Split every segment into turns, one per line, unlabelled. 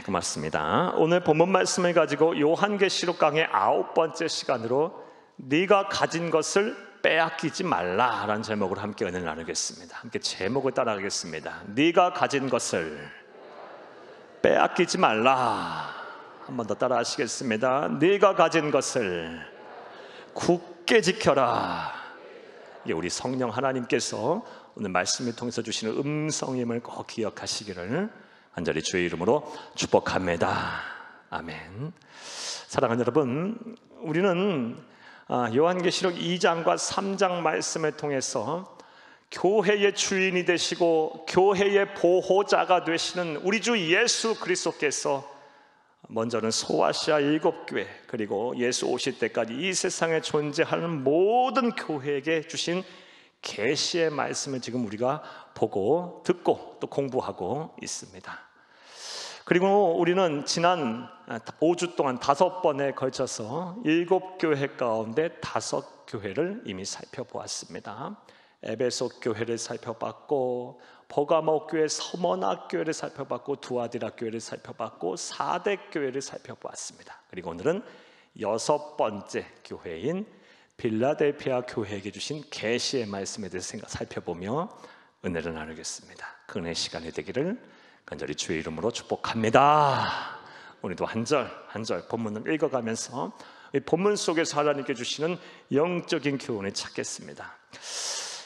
고맙습니다. 오늘 본문 말씀을 가지고 요한계시록 강의 9번째 시간으로 네가 가진 것을 빼앗기지 말라라는 제목으로 함께 은혜를 나누겠습니다. 함께 제목을 따라하겠습니다. 네가 가진 것을 빼앗기지 말라. 한 번 더 따라하시겠습니다. 네가 가진 것을 굳게 지켜라. 이게 우리 성령 하나님께서 오늘 말씀을 통해서 주시는 음성임을 꼭 기억하시기를 간절히 주의 이름으로 축복합니다. 아멘. 사랑하는 여러분, 우리는 요한계시록 2장과 3장 말씀을 통해서 교회의 주인이 되시고 교회의 보호자가 되시는 우리 주 예수 그리스도께서 먼저는 소아시아 7교회, 그리고 예수 오실 때까지 이 세상에 존재하는 모든 교회에게 주신 계시의 말씀을 지금 우리가 보고 듣고 또 공부하고 있습니다. 그리고 우리는 지난 5주 동안 5번에 걸쳐서 7교회 가운데 5교회를 이미 살펴보았습니다. 에베소 교회를 살펴봤고, 버가모 교회 서머나 교회를 살펴봤고, 두아디라 교회를 살펴봤고, 사대 교회를 살펴보았습니다. 그리고 오늘은 6번째 교회인 빌라델피아 교회에게 주신 계시의 말씀에 대해서 살펴보며 은혜를 나누겠습니다. 그 은혜 시간이 되기를 간절히 주의 이름으로 축복합니다. 오늘도 한 절 한 절 본문을 읽어가면서 이 본문 속에서 하나님께 주시는 영적인 교훈을 찾겠습니다.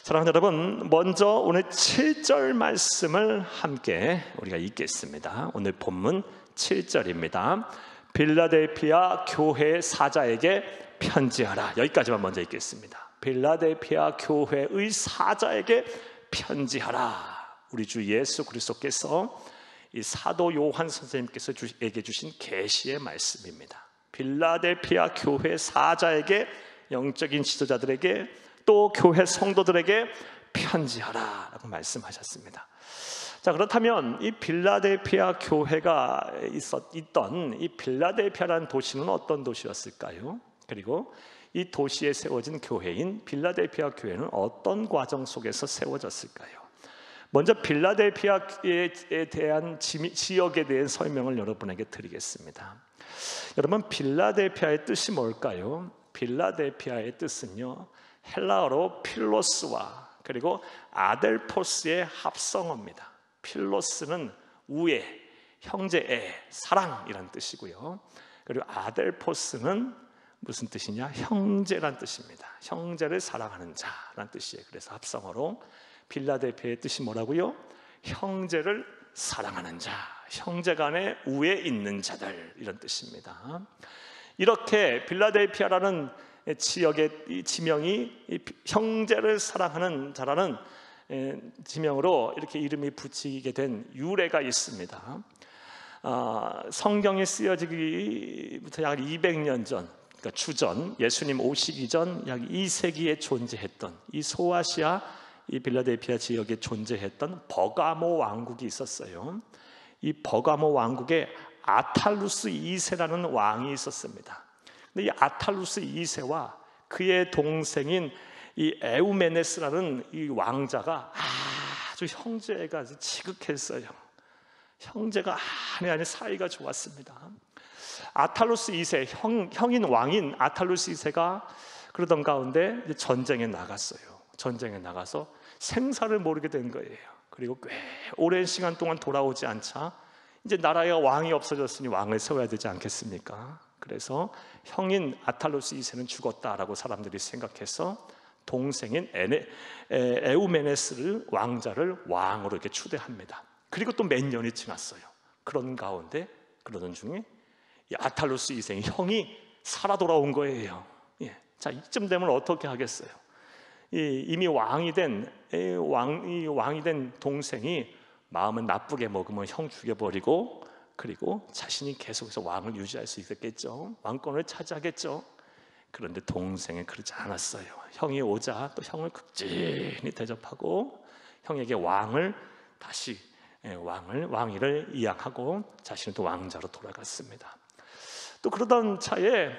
사랑하는 여러분, 먼저 오늘 7절 말씀을 함께 우리가 읽겠습니다. 오늘 본문 7절입니다. 빌라델피아 교회 사자에게 편지하라. 여기까지만 먼저 읽겠습니다. 빌라델피아 교회의 사자에게 편지하라. 우리 주 예수 그리스도께서 이 사도 요한 선생님께서 에게 주신 계시의 말씀입니다. 빌라델피아 교회 사자에게, 영적인 지도자들에게, 또 교회 성도들에게 편지하라 라고 말씀하셨습니다. 자, 그렇다면 이 빌라델피아 교회가 있던 이 빌라델피아라는 도시는 어떤 도시였을까요? 그리고 이 도시에 세워진 교회인 빌라델피아 교회는 어떤 과정 속에서 세워졌을까요? 먼저 빌라델피아에 대한 지역에 대한 설명을 여러분에게 드리겠습니다. 여러분, 빌라델피아의 뜻이 뭘까요? 빌라델피아의 뜻은요, 헬라어로 필로스와 그리고 아델포스의 합성어입니다. 필로스는 우애, 형제애, 사랑이란 뜻이고요. 그리고 아델포스는 무슨 뜻이냐? 형제란 뜻입니다. 형제를 사랑하는 자란 뜻이에요. 그래서 합성어로 빌라델피아의 뜻이 뭐라고요? 형제를 사랑하는 자, 형제 간에 우애 있는 자들, 이런 뜻입니다. 이렇게 빌라델피아라는 지역의 지명이 형제를 사랑하는 자라는 지명으로 이렇게 이름이 붙이게 된 유래가 있습니다. 성경이 쓰여지기부터 약 200년 전, 그러니까 주전, 예수님 오시기 전 약 2세기에 존재했던 이 소아시아 이 빌라델피아 지역에 존재했던 버가모 왕국이 있었어요. 이 버가모 왕국에 아탈루스 2세라는 왕이 있었습니다. 근데 이 아탈루스 2세와 그의 동생인 이 에우메네스라는 이 왕자가 아주 형제가 아주 지극했어요. 형제가 아니 사이가 좋았습니다. 아탈루스 2세, 형인 왕인 아탈루스 2세가 그러던 가운데 이제 전쟁에 나갔어요. 전쟁에 나가서 생사를 모르게 된 거예요. 그리고 꽤 오랜 시간 동안 돌아오지 않자 이제 나라에 왕이 없어졌으니 왕을 세워야 되지 않겠습니까? 그래서 형인 아탈루스 2세는 죽었다라고 사람들이 생각해서 동생인 에우메네스를 왕자를 왕으로 이렇게 추대합니다. 그리고 또 몇 년이 지났어요. 그런 가운데 그러던 중에 이 아탈루스 2세의 형이 살아 돌아온 거예요. 자, 이쯤 되면 어떻게 하겠어요? 이미 왕이 된 동생이 마음은 나쁘게 먹으면 형 죽여버리고, 그리고 자신이 계속해서 왕을 유지할 수 있겠죠. 왕권을 차지하겠죠. 그런데 동생은 그러지 않았어요. 형이 오자 또 형을 극진히 대접하고 형에게 다시 왕위를 이양하고 자신은 또 왕자로 돌아갔습니다. 또 그러던 차에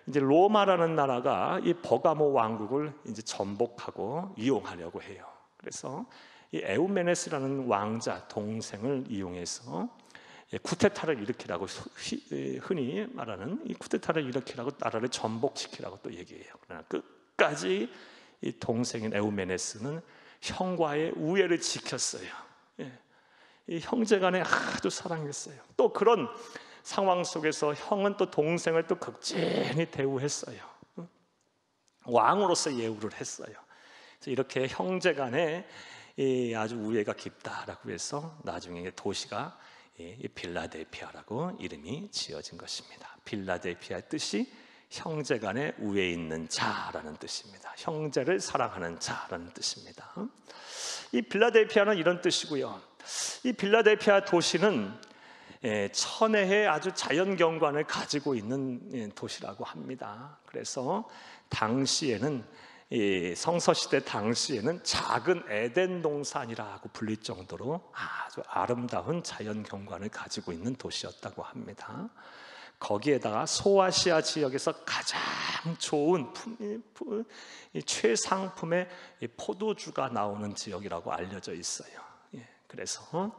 이제 로마라는 나라가 이 버가모 왕국을 이제 전복하고 이용하려고 해요. 그래서 이 에우메네스라는 왕자 동생을 이용해서 쿠데타를 일으키라고, 흔히 말하는 이 쿠데타를 일으키라고, 나라를 전복시키라고 또 얘기해요. 그러나 끝까지 이 동생인 에우메네스는 형과의 우애를 지켰어요. 이 형제간에 아주 사랑했어요. 또 그런 상황 속에서 형은 또 동생을 또 극진히 대우했어요. 왕으로서 예우를 했어요. 그래서 이렇게 형제간에 아주 우애가 깊다라고 해서 나중에 도시가 빌라델피아라고 이름이 지어진 것입니다. 빌라델피아의 뜻이 형제간에 우애 있는 자라는 뜻입니다. 형제를 사랑하는 자라는 뜻입니다. 이 빌라델피아는 이런 뜻이고요. 이 빌라델피아 도시는 천혜의 아주 자연 경관을 가지고 있는 도시라고 합니다. 그래서 당시에는, 성서시대 당시에는 작은 에덴 동산이라고 불릴 정도로 아주 아름다운 자연 경관을 가지고 있는 도시였다고 합니다. 거기에다가 소아시아 지역에서 가장 좋은 최상품의 포도주가 나오는 지역이라고 알려져 있어요. 그래서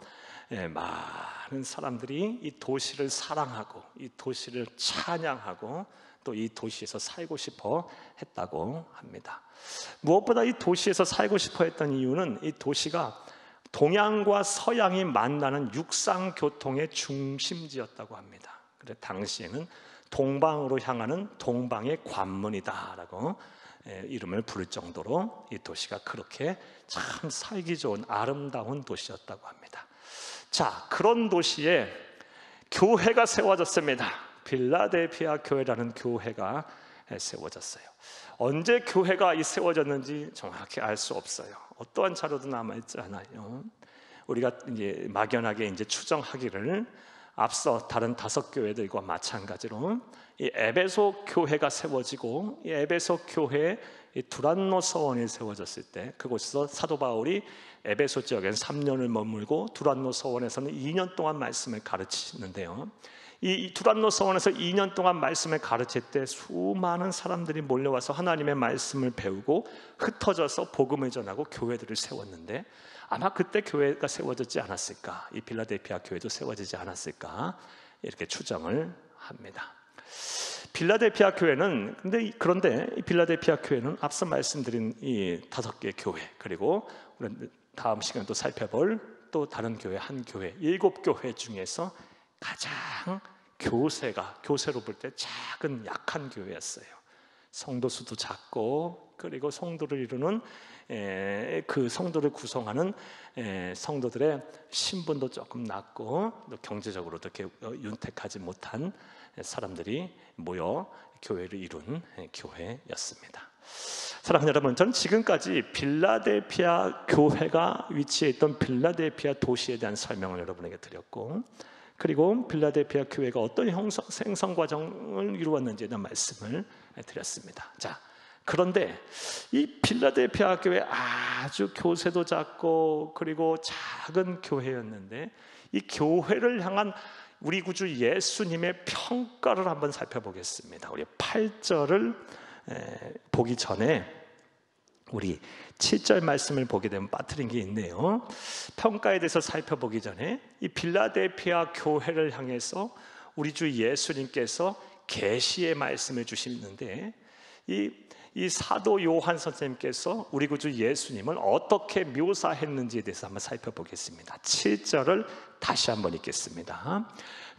많은 사람들이 이 도시를 사랑하고 이 도시를 찬양하고 또 이 도시에서 살고 싶어 했다고 합니다. 무엇보다 이 도시에서 살고 싶어 했던 이유는 이 도시가 동양과 서양이 만나는 육상 교통의 중심지였다고 합니다. 그래서 당시에는 동방으로 향하는 동방의 관문이다라고 이름을 부를 정도로 이 도시가 그렇게 참 살기 좋은 아름다운 도시였다고 합니다. 자, 그런 도시에 교회가 세워졌습니다. 빌라델피아 교회라는 교회가 세워졌어요. 언제 교회가 세워졌는지 정확히 알 수 없어요. 어떠한 자료도 남아있지 않아요. 우리가 이제 막연하게 추정하기를, 앞서 다른 5교회들과 마찬가지로 이 에베소 교회가 세워지고, 이 에베소 교회에 두란노 서원이 세워졌을 때 그곳에서 사도 바울이 에베소 지역에는 3년을 머물고 두란노 서원에서는 2년 동안 말씀을 가르치는데요. 이 두란노 서원에서 2년 동안 말씀을 가르칠 때 수많은 사람들이 몰려와서 하나님의 말씀을 배우고 흩어져서 복음을 전하고 교회들을 세웠는데, 아마 그때 교회가 세워졌지 않았을까, 이 빌라델피아 교회도 세워지지 않았을까, 이렇게 추정을 합니다. 빌라델피아 교회는, 그런데 이 빌라델피아 교회는 앞서 말씀드린 이 5개의 교회, 그리고 다음 시간에 또 살펴볼 또 다른 교회, 한 교회, 7교회 중에서 가장 교세로 볼 때 작은 약한 교회였어요. 성도 수도 작고, 그리고 성도를 이루는 그 성도를 구성하는 성도들의 신분도 조금 낮고, 또 경제적으로도 윤택하지 못한 사람들이 모여 교회를 이룬 교회였습니다. 사랑하는 여러분, 저는 지금까지 빌라델피아 교회가 위치해 있던 빌라델피아 도시에 대한 설명을 여러분에게 드렸고, 그리고 빌라델피아 교회가 어떤 생성 과정을 이루었는지에 대한 말씀을 드렸습니다. 자, 그런데 이 빌라델피아 교회 아주 교세도 작고 그리고 작은 교회였는데, 이 교회를 향한 우리 구주 예수님의 평가를 한번 살펴보겠습니다. 우리 8절을 보기 전에 우리 7절 말씀을 보게 되면 빠뜨린 게 있네요. 평가에 대해서 살펴보기 전에 이 빌라델피아 교회를 향해서 우리 주 예수님께서 계시의 말씀을 주시는데, 이 사도 요한 선생님께서 우리 구주 예수님을 어떻게 묘사했는지에 대해서 한번 살펴보겠습니다. 7절을 다시 한번 읽겠습니다.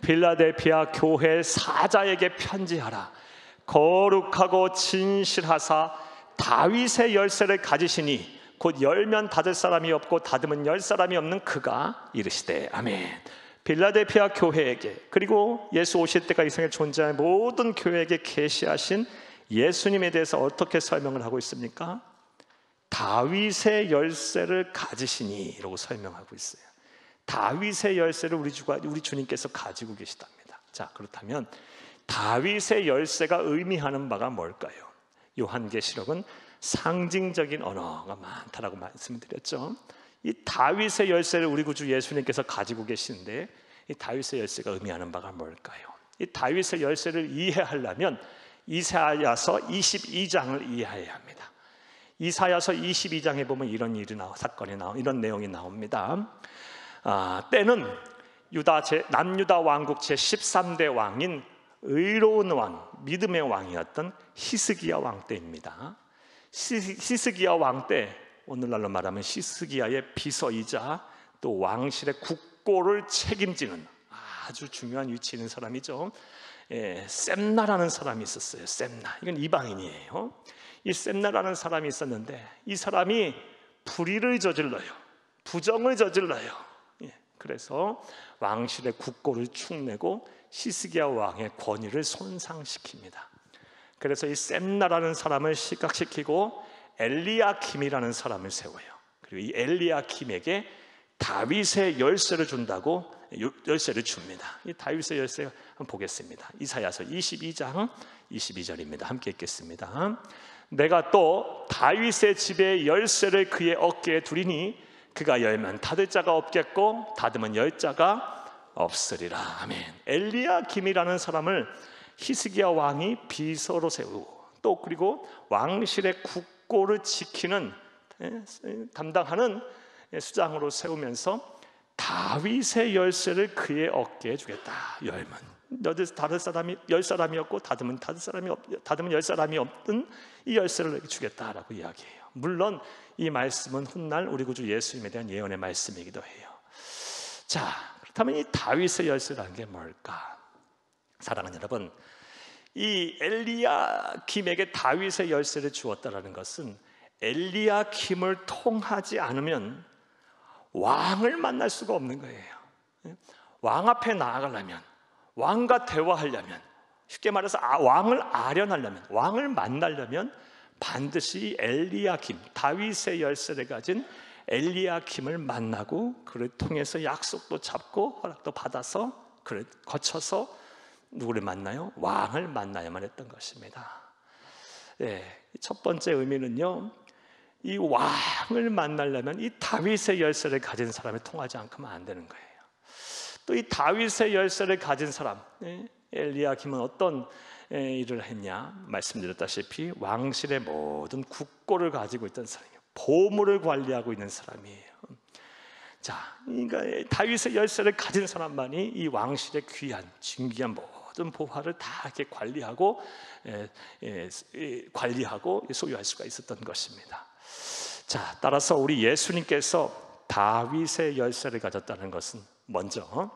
빌라델피아 교회 사자에게 편지하라. 거룩하고 진실하사 다윗의 열쇠를 가지시니 곧 열면 닫을 사람이 없고 닫으면 열 사람이 없는 그가 이르시되 아멘. 빌라델피아 교회에게, 그리고 예수 오실 때가 이 세상에 존재하는 모든 교회에게 계시하신 예수님에 대해서 어떻게 설명을 하고 있습니까? 다윗의 열쇠를 가지시니 라고 설명하고 있어요. 다윗의 열쇠를 우리 주님께서 가지고 계시답니다. 자, 그렇다면 다윗의 열쇠가 의미하는 바가 뭘까요? 요한계시록은 상징적인 언어가 많다라고 말씀을 드렸죠. 이 다윗의 열쇠를 우리 구주 예수님께서 가지고 계시는데, 이 다윗의 열쇠가 의미하는 바가 뭘까요? 이 다윗의 열쇠를 이해하려면 이사야서 22장을 이해해야 합니다. 이사야서 22장에 보면 이런 일이 사건이 이런 내용이 나옵니다. 때는 남유다 왕국 제13대 왕인 의로운 왕, 믿음의 왕이었던 히스기야 왕 때입니다. 히스기야 왕 때, 오늘날로 말하면 히스기야의 비서이자 또 왕실의 국고를 책임지는 아주 중요한 위치에 있는 사람이죠. 셈나라는 사람이 있었어요. 셈나, 이건 이방인이에요. 이 셈나라는 사람이 있었는데 이 사람이 불의를 저질러요. 부정을 저질러요. 그래서 왕실의 국고를 축내고 히스기야 왕의 권위를 손상시킵니다. 그래서 이 셈나라는 사람을 시각시키고 엘리야킴이라는 사람을 세워요. 그리고 이 엘리야킴에게 다윗의 열쇠를 준다고 열쇠를 줍니다. 이 다윗의 열쇠 한번 보겠습니다. 이사야서 22장 22절입니다. 함께 읽겠습니다. 내가 또 다윗의 집의 열쇠를 그의 어깨에 두리니 그가 열면 닫을 자가 없겠고 닫으면 열 자가 없으리라. 아멘. 엘리야김이라는 사람을 히스기야 왕이 비서로 세우고 또 그리고 왕실의 국고를 지키는 담당하는 수장으로 세우면서 다윗의 열쇠를 그의 어깨에 주겠다. 열면 열 사람이었고 닫으면 열 사람이 없던 이 열쇠를 주겠다라고 이야기해요. 물론 이 말씀은 훗날 우리 구주 예수님에 대한 예언의 말씀이기도 해요. 자, 그렇다면 이 다윗의 열쇠라는 게 뭘까? 사랑하는 여러분, 이 엘리야김에게 다윗의 열쇠를 주었다라는 것은 엘리야김을 통하지 않으면 왕을 만날 수가 없는 거예요. 왕 앞에 나아가려면, 왕과 대화하려면, 쉽게 말해서 왕을 아련하려면, 왕을 만나려면 반드시 엘리야김, 다윗의 열쇠를 가진 엘리야김을 만나고 그를 통해서 약속도 잡고 허락도 받아서 그를 거쳐서 누구를 만나요? 왕을 만나야만 했던 것입니다. 첫 번째 의미는요, 이 왕을 만나려면 이 다윗의 열쇠를 가진 사람이 통하지 않으면 안 되는 거예요. 또 이 다윗의 열쇠를 가진 사람, 엘리야김은 어떤 일을 했냐? 말씀드렸다시피 왕실의 모든 국고를 가지고 있던 사람이에요. 보물을 관리하고 있는 사람이에요. 자, 그러니까 다윗의 열쇠를 가진 사람만이 이 왕실의 귀한, 진귀한 모든 보화를 다 이렇게 관리하고 소유할 수가 있었던 것입니다. 자, 따라서 우리 예수님께서 다윗의 열쇠를 가졌다는 것은 먼저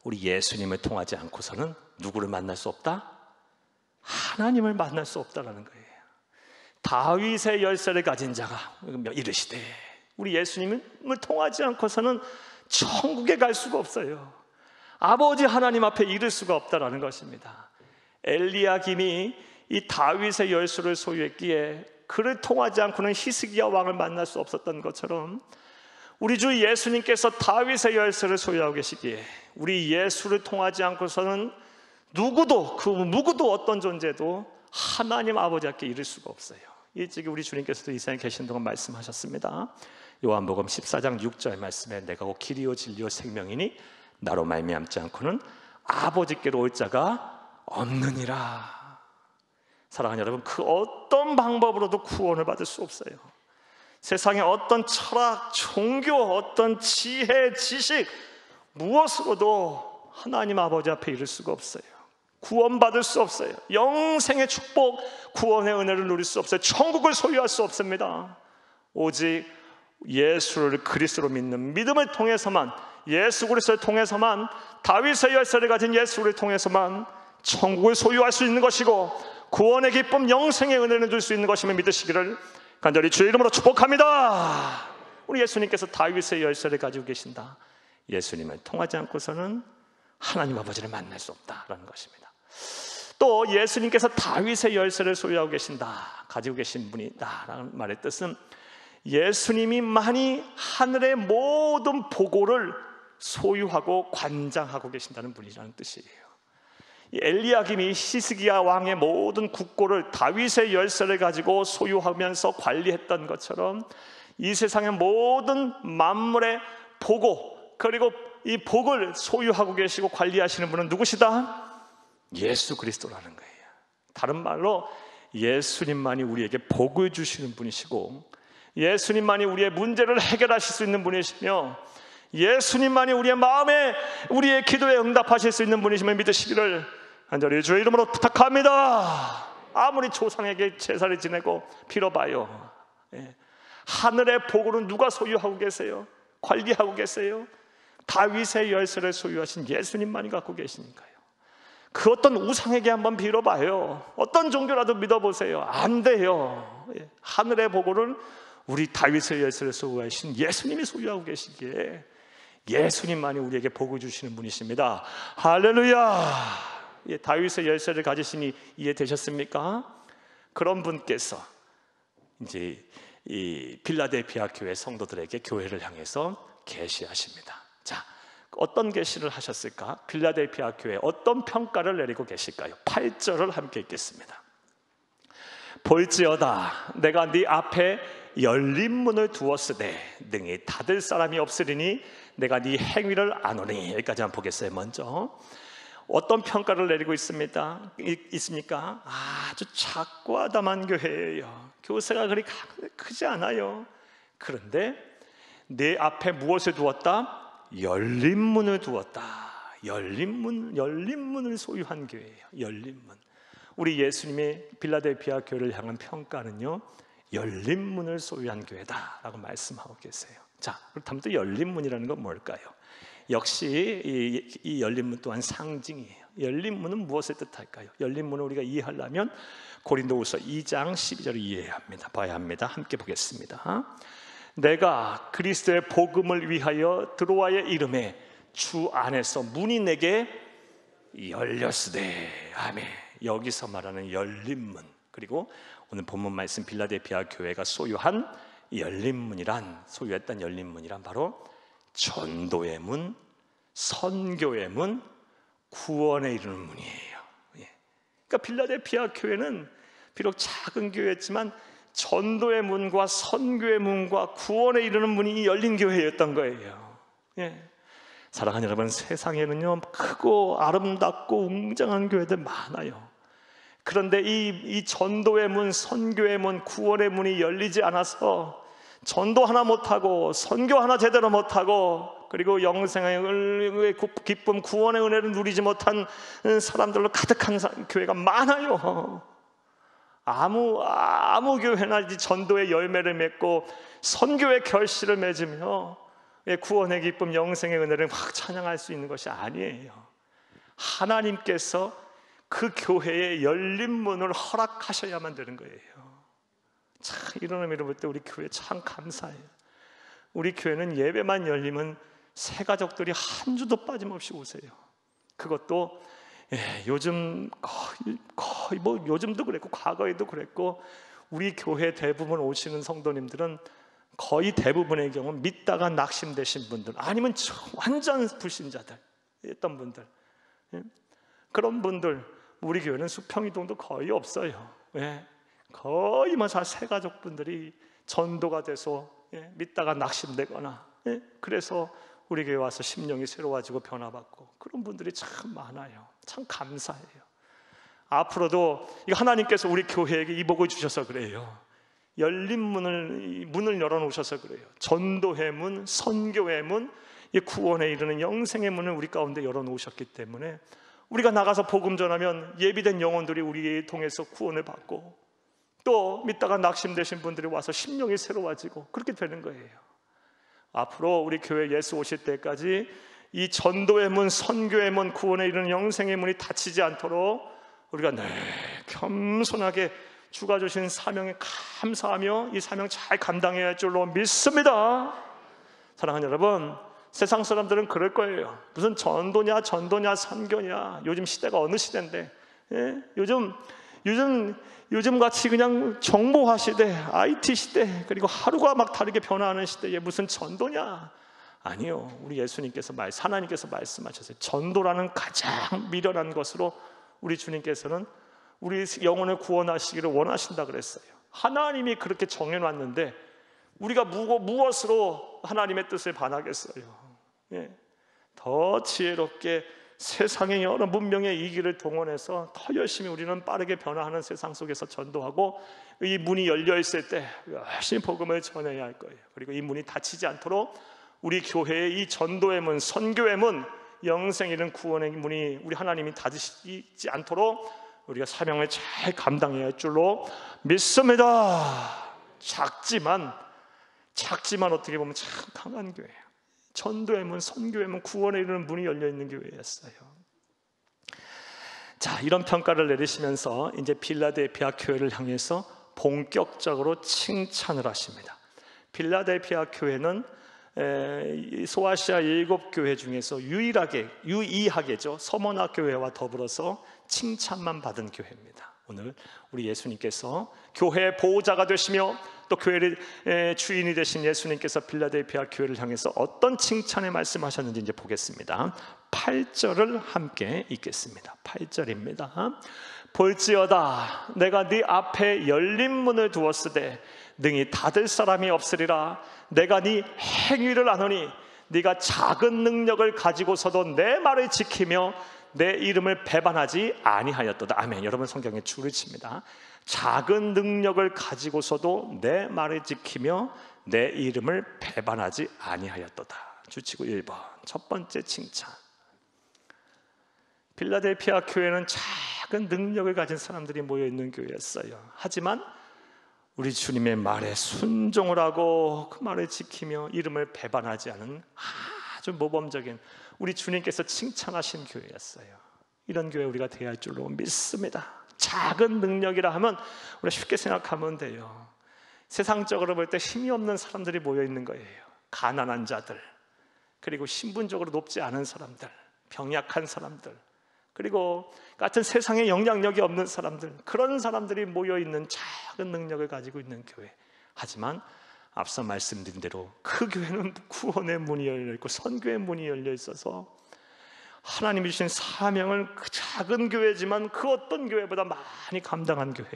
우리 예수님을 통하지 않고서는 누구를 만날 수 없다? 하나님을 만날 수 없다라는 거예요. 다윗의 열쇠를 가진 자가 이르시되 우리 예수님을 통하지 않고서는 천국에 갈 수가 없어요. 아버지 하나님 앞에 이를 수가 없다라는 것입니다. 엘리야김이 이 다윗의 열쇠를 소유했기에 그를 통하지 않고는 히스기야 왕을 만날 수 없었던 것처럼 우리 주 예수님께서 다윗의 열쇠를 소유하고 계시기에 우리 예수를 통하지 않고서는 누구도 어떤 존재도 하나님 아버지 앞에 이를 수가 없어요. 일찍이 우리 주님께서도 이 세상에 계신 동안 말씀하셨습니다. 요한복음 14장 6절 말씀에 내가 곧 길이요 진리요 생명이니 나로 말미암지 않고는 아버지께로 올 자가 없느니라. 사랑하는 여러분, 그 어떤 방법으로도 구원을 받을 수 없어요. 세상의 어떤 철학, 종교, 어떤 지혜, 지식 무엇으로도 하나님 아버지 앞에 이를 수가 없어요. 구원받을 수 없어요. 영생의 축복, 구원의 은혜를 누릴 수 없어요. 천국을 소유할 수 없습니다. 오직 예수를 그리스도로 믿는 믿음을 통해서만, 예수 그리스도를 통해서만, 다윗의 열쇠를 가진 예수를 통해서만 천국을 소유할 수 있는 것이고 구원의 기쁨, 영생의 은혜를 줄 수 있는 것임을 믿으시기를 간절히 주의 이름으로 축복합니다. 우리 예수님께서 다윗의 열쇠를 가지고 계신다. 예수님을 통하지 않고서는 하나님 아버지를 만날 수 없다라는 것입니다. 또 예수님께서 다윗의 열쇠를 소유하고 계신다, 가지고 계신 분이다라는 말의 뜻은 예수님이만이 하늘의 모든 보고를 소유하고 관장하고 계신다는 분이라는 뜻이에요. 엘리야김이 히스기야 왕의 모든 국고를 다윗의 열쇠를 가지고 소유하면서 관리했던 것처럼 이 세상의 모든 만물의 보고, 그리고 이 복을 소유하고 계시고 관리하시는 분은 누구시다? 예수 그리스도라는 거예요. 다른 말로 예수님만이 우리에게 복을 주시는 분이시고 예수님만이 우리의 문제를 해결하실 수 있는 분이시며 예수님만이 우리의 마음에, 우리의 기도에 응답하실 수 있는 분이심을 믿으시기를 간절히 주의 이름으로 부탁합니다. 아무리 조상에게 제사를 지내고 빌어봐요, 하늘의 복으로 누가 소유하고 계세요? 관리하고 계세요? 다윗의 열쇠를 소유하신 예수님만이 갖고 계시니까요. 그 어떤 우상에게 한번 빌어봐요. 어떤 종교라도 믿어보세요. 안 돼요. 하늘의 복으로는 우리 다윗의 열쇠를 소유하신 예수님이 소유하고 계시기에 예수님만이 우리에게 복을 주시는 분이십니다. 할렐루야. 다윗의 열쇠를 가지시니 이해되셨습니까? 그런 분께서 이제 이 빌라델피아 교회 성도들에게 교회를 향해서 계시하십니다. 자, 어떤 계시를 하셨을까? 빌라델피아 교회 어떤 평가를 내리고 계실까요? 8절을 함께 읽겠습니다. 볼지어다 내가 네 앞에 열린 문을 두었으되 능히 닫을 사람이 없으리니 내가 네 행위를 아노니. 여기까지만 보겠어요. 먼저 어떤 평가를 내리고 있습니까? 아주 작고 아담한 교회예요. 교세가 그리 크지 않아요. 그런데 내 앞에 무엇을 두었다? 열린 문을 두었다. 열린 문을 소유한 교회예요. 열린 문. 우리 예수님의 빌라델피아 교회를 향한 평가는요, 열린 문을 소유한 교회다라고 말씀하고 계세요. 자, 그렇다면 또 열린 문이라는 건 뭘까요? 역시 이 열린 문 또한 상징이에요. 열린 문은 무엇을 뜻할까요? 열린 문을 우리가 이해하려면 고린도후서 2장 12절을 이해해야 합니다. 봐야 합니다. 함께 보겠습니다. 내가 그리스도의 복음을 위하여 드로아의 이름에 주 안에서 문이 내게 열렸으되. 아멘. 여기서 말하는 열린 문, 그리고 오늘 본문 말씀 빌라델피아 교회가 소유한 열린 문이란, 소유했던 열린 문이란 바로 전도의 문, 선교의 문, 구원에 이르는 문이에요. 그러니까 빌라델피아 교회는 비록 작은 교회였지만 전도의 문과 선교의 문과 구원에 이르는 문이 열린 교회였던 거예요. 사랑하는 여러분, 세상에는요 크고 아름답고 웅장한 교회들 많아요. 그런데 이 전도의 문, 선교의 문, 구원의 문이 열리지 않아서 전도 하나 못하고 선교 하나 제대로 못하고 그리고 영생의 기쁨, 구원의 은혜를 누리지 못한 사람들로 가득한 교회가 많아요. 아무 교회나 전도의 열매를 맺고 선교의 결실을 맺으며 구원의 기쁨, 영생의 은혜를 막 찬양할 수 있는 것이 아니에요. 하나님께서 그 교회에 열린 문을 허락하셔야만 되는 거예요. 참, 이런 의미로 볼 때 우리 교회 참 감사해요. 우리 교회는 예배만 열리면 새 가족들이 한 주도 빠짐없이 오세요. 그것도 요즘 거의 뭐 요즘도 그랬고 과거에도 그랬고, 우리 교회 대부분 오시는 성도님들은 거의 대부분의 경우 믿다가 낙심되신 분들, 아니면 완전 불신자들 했던 분들, 그런 분들, 우리 교회는 수평이동도 거의 없어요. 거의 뭐 새 가족분들이 전도가 돼서 믿다가 낙심되거나, 그래서 우리 교회 와서 심령이 새로워지고 변화받고, 그런 분들이 참 많아요. 참 감사해요. 앞으로도 하나님께서 우리 교회에게 이 복을 주셔서 그래요. 열린 문을 열어놓으셔서 그래요. 전도의 문, 선교의 문, 구원에 이르는 영생의 문을 우리 가운데 열어놓으셨기 때문에 우리가 나가서 복음 전하면 예비된 영혼들이 우리를 통해서 구원을 받고, 또 믿다가 낙심되신 분들이 와서 심령이 새로워지고, 그렇게 되는 거예요. 앞으로 우리 교회 예수 오실 때까지 이 전도의 문, 선교의 문, 구원에 이르는 영생의 문이 닫히지 않도록 우리가 늘 겸손하게 주가 주신 사명에 감사하며 이 사명 잘 감당해야 할 줄로 믿습니다. 사랑하는 여러분, 세상 사람들은 그럴 거예요. 무슨 전도냐 선교냐, 요즘 시대가 어느 시대인데, 요즘 같이 그냥 정보화 시대, IT 시대, 그리고 하루가 막 다르게 변화하는 시대에 무슨 전도냐? 아니요. 우리 예수님께서 하나님께서 말씀하셨어요. 전도라는 가장 미련한 것으로 우리 주님께서는 우리 영혼을 구원하시기를 원하신다 그랬어요. 하나님이 그렇게 정해놨는데 우리가 무엇으로 하나님의 뜻을 반하겠어요? 더 지혜롭게 세상의 여러 문명의 이기를 동원해서 더 열심히 우리는 빠르게 변화하는 세상 속에서 전도하고, 이 문이 열려 있을 때 열심히 복음을 전해야 할 거예요. 그리고 이 문이 닫히지 않도록 우리 교회의 이 전도의 문, 선교의 문, 영생 이른 구원의 문이 우리 하나님이 닫으시지 않도록 우리가 사명을 잘 감당해야 할 줄로 믿습니다. 작지만 어떻게 보면 참 강한 교회예요. 전도의 문, 선교의 문, 구원에 이르는 문이 열려있는 교회였어요. 자, 이런 평가를 내리시면서 이제 빌라델피아 교회를 향해서 본격적으로 칭찬을 하십니다. 빌라델피아 교회는 소아시아 7교회 중에서 유의하게죠, 서머나 교회와 더불어서 칭찬만 받은 교회입니다. 오늘 우리 예수님께서 교회의 보호자가 되시며 또 교회의 주인이 되신 예수님께서 빌라델피아 교회를 향해서 어떤 칭찬의 말씀하셨는지 이제 보겠습니다. 8절을 함께 읽겠습니다. 8절입니다. 볼지어다 내가 네 앞에 열린 문을 두었으되 능히 닫을 사람이 없으리라. 내가 네 행위를 아노니 네가 작은 능력을 가지고서도 내 말을 지키며 내 이름을 배반하지 아니하였도다. 아멘. 여러분 성경에 줄을 칩니다. 작은 능력을 가지고서도 내 말을 지키며 내 이름을 배반하지 아니하였도다. 주치고 1번 첫 번째 칭찬. 빌라델피아 교회는 작은 능력을 가진 사람들이 모여있는 교회였어요. 하지만 우리 주님의 말에 순종을 하고 그 말을 지키며 이름을 배반하지 않은 아주 모범적인 우리 주님께서 칭찬하신 교회였어요. 이런 교회 우리가 되어야 할 줄로 믿습니다. 작은 능력이라 하면 우리가 쉽게 생각하면 돼요. 세상적으로 볼 때 힘이 없는 사람들이 모여있는 거예요. 가난한 자들, 그리고 신분적으로 높지 않은 사람들, 병약한 사람들, 그리고 같은 세상에 영향력이 없는 사람들, 그런 사람들이 모여있는 작은 능력을 가지고 있는 교회. 하지만 앞서 말씀드린 대로 그 교회는 구원의 문이 열려있고 선교의 문이 열려있어서 하나님이 주신 사명을 그 작은 교회지만 그 어떤 교회보다 많이 감당한 교회,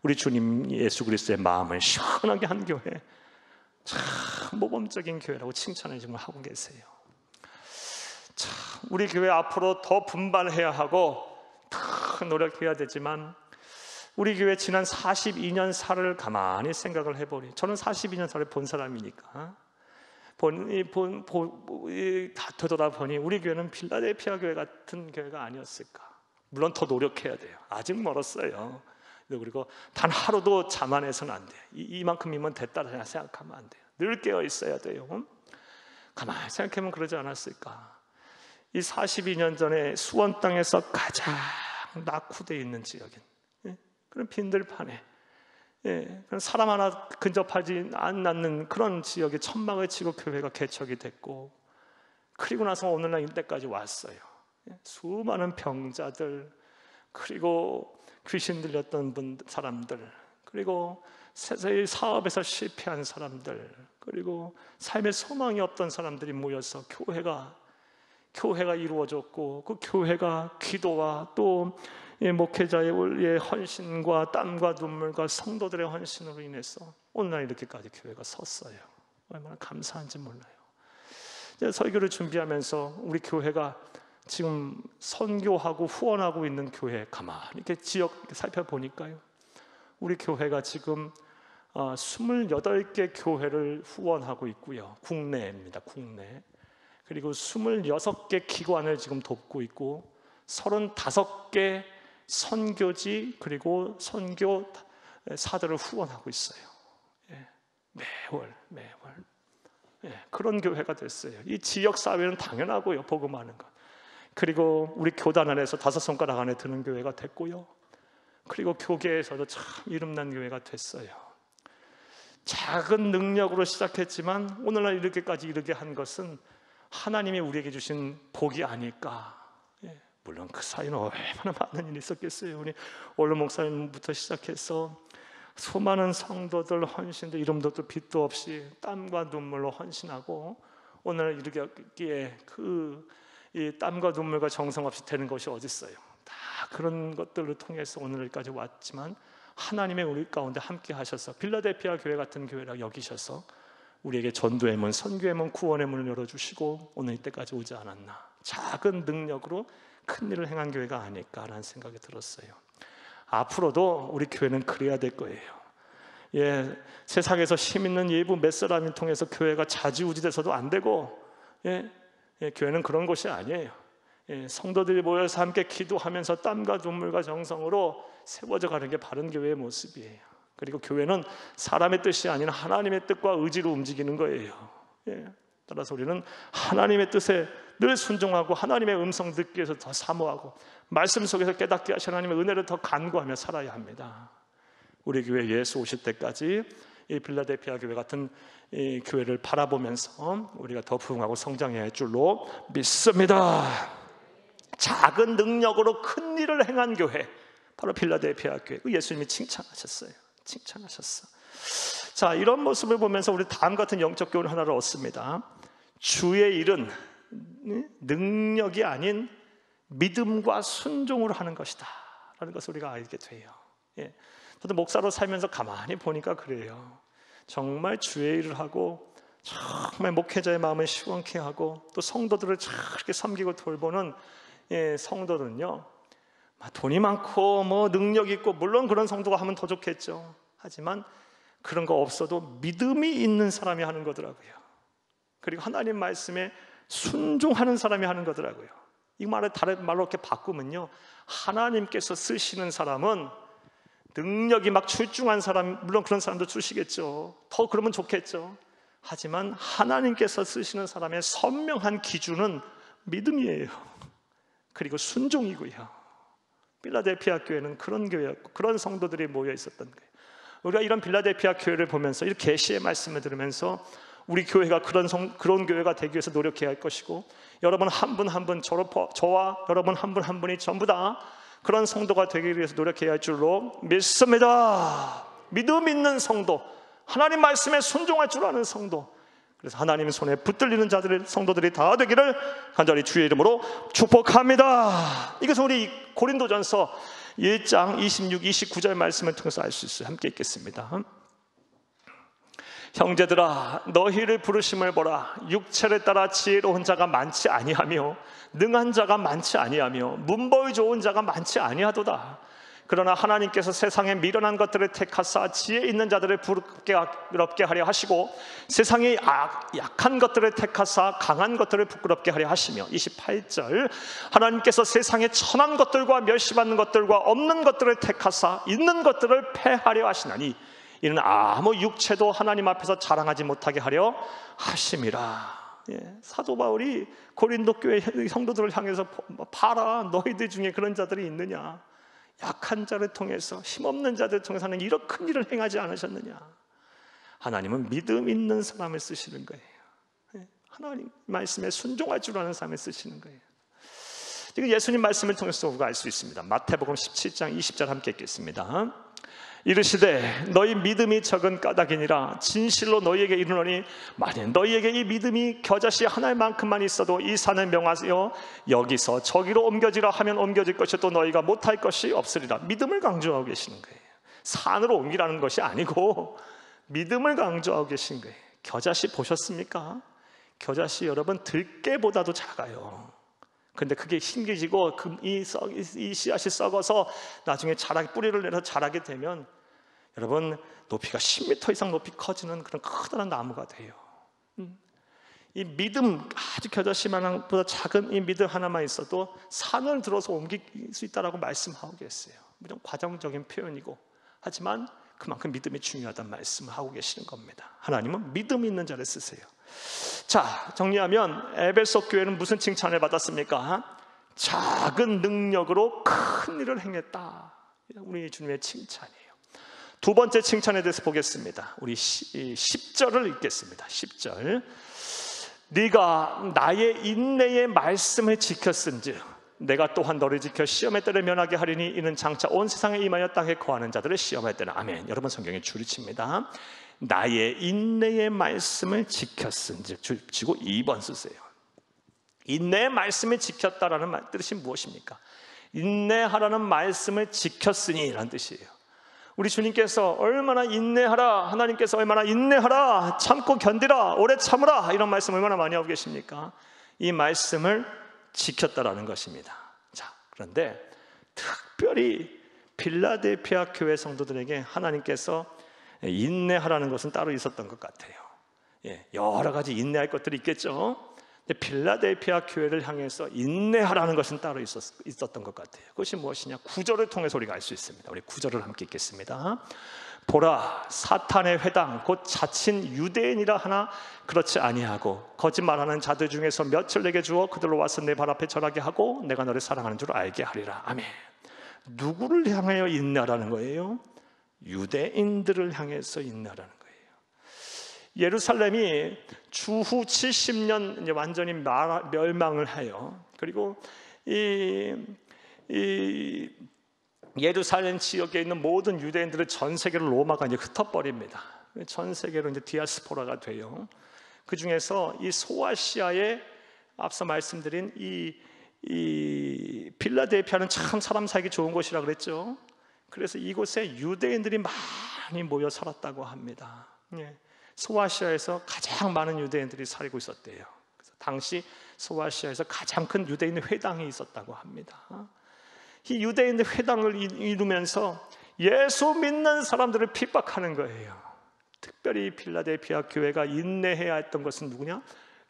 우리 주님 예수 그리스도의 마음을 시원하게 한 교회, 참 모범적인 교회라고 칭찬을 지금 하고 계세요. 참 우리 교회 앞으로 더 분발해야 하고 더 노력해야 되지만 우리 교회 지난 42년 살을 가만히 생각을 해보니, 저는 42년 살을 본 사람이니까 다 되돌아보니 우리 교회는 필라델피아 교회 같은 교회가 아니었을까. 물론 더 노력해야 돼요. 아직 멀었어요. 그리고 단 하루도 자만해서는 안 돼요. 이만큼이면 됐다 생각하면 안 돼요. 늘 깨어 있어야 돼요. 가만히 생각해보면 그러지 않았을까. 이 42년 전에 수원 땅에서 가장 낙후되어 있는 지역인 그런 빈들판에 그런 사람 하나 근접하지 않는 그런 지역에 천막을 치고 교회가 개척이 됐고, 그리고 나서 오늘날 이때까지 왔어요. 수많은 병자들, 그리고 귀신 들렸던 사람들, 그리고 사업에서 실패한 사람들, 그리고 삶에 소망이 없던 사람들이 모여서 교회가 이루어졌고, 그 교회가 기도와 또 목회자의 헌신과 땀과 눈물과 성도들의 헌신으로 인해서 오늘날 이렇게까지 교회가 섰어요. 얼마나 감사한지 몰라요. 설교를 준비하면서 우리 교회가 지금 선교하고 후원하고 있는 교회 가만히 이렇게 지역 살펴보니까요, 우리 교회가 지금 28개 교회를 후원하고 있고요. 국내입니다. 국내. 그리고 26개 기관을 지금 돕고 있고 35개 선교지 그리고 선교사들을 후원하고 있어요. 매월 그런 교회가 됐어요. 이 지역 사회는 당연하고요, 복음하는 것. 그리고 우리 교단 안에서 5손가락 안에 드는 교회가 됐고요. 그리고 교계에서도 참 이름난 교회가 됐어요. 작은 능력으로 시작했지만 오늘날 이렇게까지 이르게 한 것은 하나님이 우리에게 주신 복이 아닐까. 물론 그 사이는 얼마나 많은 일이 있었겠어요. 우리 원로 목사님부터 시작해서 수많은 성도들, 헌신들, 이름도 또 빛도 없이 땀과 눈물로 헌신하고 오늘 이르기에 이 땀과 눈물과 정성 없이 되는 것이 어디 있어요. 다 그런 것들을 통해서 오늘까지 왔지만 하나님의 우리 가운데 함께 하셔서 빌라델피아 교회 같은 교회라 여기셔서 우리에게 전도의 문, 선교의 문, 구원의 문을 열어주시고 오늘 이때까지 오지 않았나. 작은 능력으로 큰 일을 행한 교회가 아닐까라는 생각이 들었어요. 앞으로도 우리 교회는 그래야 될 거예요. 세상에서 힘 있는 예부 몇 사람을 통해서 교회가 좌지우지돼서도 안 되고, 교회는 그런 곳이 아니에요. 성도들이 모여서 함께 기도하면서 땀과 눈물과 정성으로 세워져 가는 게 바른 교회의 모습이에요. 그리고 교회는 사람의 뜻이 아닌 하나님의 뜻과 의지로 움직이는 거예요. 따라서 우리는 하나님의 뜻에 늘 순종하고 하나님의 음성 듣기 위해서 더 사모하고 말씀 속에서 깨닫게 하신 하나님의 은혜를 더 간구하며 살아야 합니다. 우리 교회 예수 오실 때까지 이 빌라델피아 교회 같은 이 교회를 바라보면서 우리가 더 부흥하고 성장해야 할 줄로 믿습니다. 작은 능력으로 큰 일을 행한 교회, 바로 빌라델피아 교회. 예수님이 칭찬하셨어요. 자, 이런 모습을 보면서 우리 다음 같은 영적 교훈 하나를 얻습니다. 주의 일은 능력이 아닌 믿음과 순종으로 하는 것이다 라는 것을 우리가 알게 돼요. 저도 목사로 살면서 가만히 보니까 그래요. 정말 주의 일을 하고 정말 목회자의 마음을 시원케 하고 또 성도들을 이렇게 섬기고 돌보는 성도는요, 돈이 많고 뭐 능력 있고, 물론 그런 성도가 하면 더 좋겠죠. 하지만 그런 거 없어도 믿음이 있는 사람이 하는 거더라고요. 그리고 하나님 말씀에 순종하는 사람이 하는 거더라고요. 이 말을 다른 말로 이렇게 바꾸면요, 하나님께서 쓰시는 사람은 능력이 막 출중한 사람, 물론 그런 사람도 주시겠죠. 더 그러면 좋겠죠. 하지만 하나님께서 쓰시는 사람의 선명한 기준은 믿음이에요. 그리고 순종이고요. 빌라델피아 교회는 그런 교회였고 그런 성도들이 모여 있었던 거예요. 우리가 이런 빌라델피아 교회를 보면서 이 계시의 말씀을 들으면서 우리 교회가 그런 교회가 되기 위해서 노력해야 할 것이고, 여러분 한 분 한 분, 저와 여러분 한 분 한 분이 전부 다 그런 성도가 되기 위해서 노력해야 할 줄로 믿습니다. 믿음 있는 성도, 하나님 말씀에 순종할 줄 아는 성도, 그래서 하나님 손에 붙들리는 성도들이 다 되기를 간절히 주의 이름으로 축복합니다. 이것은 우리 고린도전서 1장 26, 29절 말씀을 통해서 알 수 있어요. 함께 읽겠습니다. 형제들아, 너희를 부르심을 보라. 육체를 따라 지혜로운 자가 많지 아니하며 능한 자가 많지 아니하며 문벌 좋은 자가 많지 아니하도다. 그러나 하나님께서 세상에 미련한 것들을 택하사 지혜 있는 자들을 부끄럽게 하려 하시고, 세상에 약한 것들을 택하사 강한 것들을 부끄럽게 하려 하시며, 28절, 하나님께서 세상에 천한 것들과 멸시받는 것들과 없는 것들을 택하사 있는 것들을 패하려 하시나니 이는 아무 육체도 하나님 앞에서 자랑하지 못하게 하려 하심이라. 사도 바울이 고린도 교회 성도들을 향해서 봐라, 너희들 중에 그런 자들이 있느냐, 약한 자를 통해서, 힘없는 자들을 통해서 하는 이런 큰 일을 행하지 않으셨느냐. 하나님은 믿음 있는 사람을 쓰시는 거예요. 하나님 말씀에 순종할 줄 아는 사람을 쓰시는 거예요. 이거 예수님 말씀을 통해서 우리가 알 수 있습니다. 마태복음 17장 20절 함께 읽겠습니다. 이르시되 너희 믿음이 적은 까닭이니라. 진실로 너희에게 이르노니 만일 너희에게 이 믿음이 겨자씨 하나만큼만 있어도 이 산을 명하여 여기서 저기로 옮겨지라 하면 옮겨질 것이, 또 너희가 못할 것이 없으리라. 믿음을 강조하고 계시는 거예요. 산으로 옮기라는 것이 아니고 믿음을 강조하고 계신 거예요. 겨자씨 보셨습니까? 겨자씨 여러분 들깨보다도 작아요. 근데 그게 힘겨지고 이 씨앗이 썩어서 나중에 뿌리를 내서 자라게 되면 여러분 높이가 10m 이상 높이 커지는 그런 커다란 나무가 돼요. 이 믿음, 아주 겨자씨만보다 작은 이 믿음 하나만 있어도 산을 들어서 옮길 수 있다라고 말씀하고 계세요. 좀 과정적인 표현이고, 하지만 그만큼 믿음이 중요하다는 말씀을 하고 계시는 겁니다. 하나님은 믿음 있는 자를 쓰세요. 자, 정리하면 에베소 교회는 무슨 칭찬을 받았습니까? 작은 능력으로 큰 일을 행했다. 우리 주님의 칭찬이에요. 두 번째 칭찬에 대해서 보겠습니다. 우리 10절을 읽겠습니다. 10절. 네가 나의 인내의 말씀을 지켰은즉 내가 또한 너를 지켜 시험의 때를 면하게 하리니 이는 장차 온 세상에 임하여 땅에 거하는 자들을 시험할 때는. 아멘. 여러분 성경에 줄을 칩니다. 나의 인내의 말씀을 지켰은즉, 줄치고 2번 쓰세요. 인내의 말씀을 지켰다라는 뜻이 무엇입니까? 인내하라는 말씀을 지켰으니 라는 뜻이에요. 우리 주님께서 얼마나 인내하라, 하나님께서 얼마나 인내하라, 참고 견디라, 오래 참으라, 이런 말씀 얼마나 많이 하고 계십니까? 이 말씀을 지켰다라는 것입니다. 자, 그런데 특별히 빌라델피아 교회 성도들에게 하나님께서 인내하라는 것은 따로 있었던 것 같아요. 여러 가지 인내할 것들이 있겠죠. 근데 필라델피아 교회를 향해서 인내하라는 것은 따로 있었던 것 같아요. 그것이 무엇이냐? 9절을 통해서 우리가 알 수 있습니다. 우리 9절을 함께 읽겠습니다. 보라, 사탄의 회당 곧 자칭 유대인이라 하나 그렇지 아니하고 거짓말하는 자들 중에서 몇을 내게 주어 그들로 와서 내 발 앞에 절하게 하고 내가 너를 사랑하는 줄 알게 하리라. 아멘. 누구를 향하여 인내하라는 거예요? 유대인들을 향해서 인내하라는 거예요. 예루살렘이 주후 70년 이제 완전히 멸망을 해요. 그리고 이 예루살렘 지역에 있는 모든 유대인들을 전 세계로 로마가 이제 흩어버립니다. 전 세계로 이제 디아스포라가 돼요. 그 중에서 이 소아시아에 앞서 말씀드린 이 필라델피아는 참 사람 살기 좋은 곳이라 그랬죠. 그래서 이곳에 유대인들이 많이 모여 살았다고 합니다. 소아시아에서 가장 많은 유대인들이 살고 있었대요. 그래서 당시 소아시아에서 가장 큰 유대인 회당이 있었다고 합니다. 이 유대인들 회당을 이루면서 예수 믿는 사람들을 핍박하는 거예요. 특별히 필라델피아 교회가 인내해야 했던 것은 누구냐?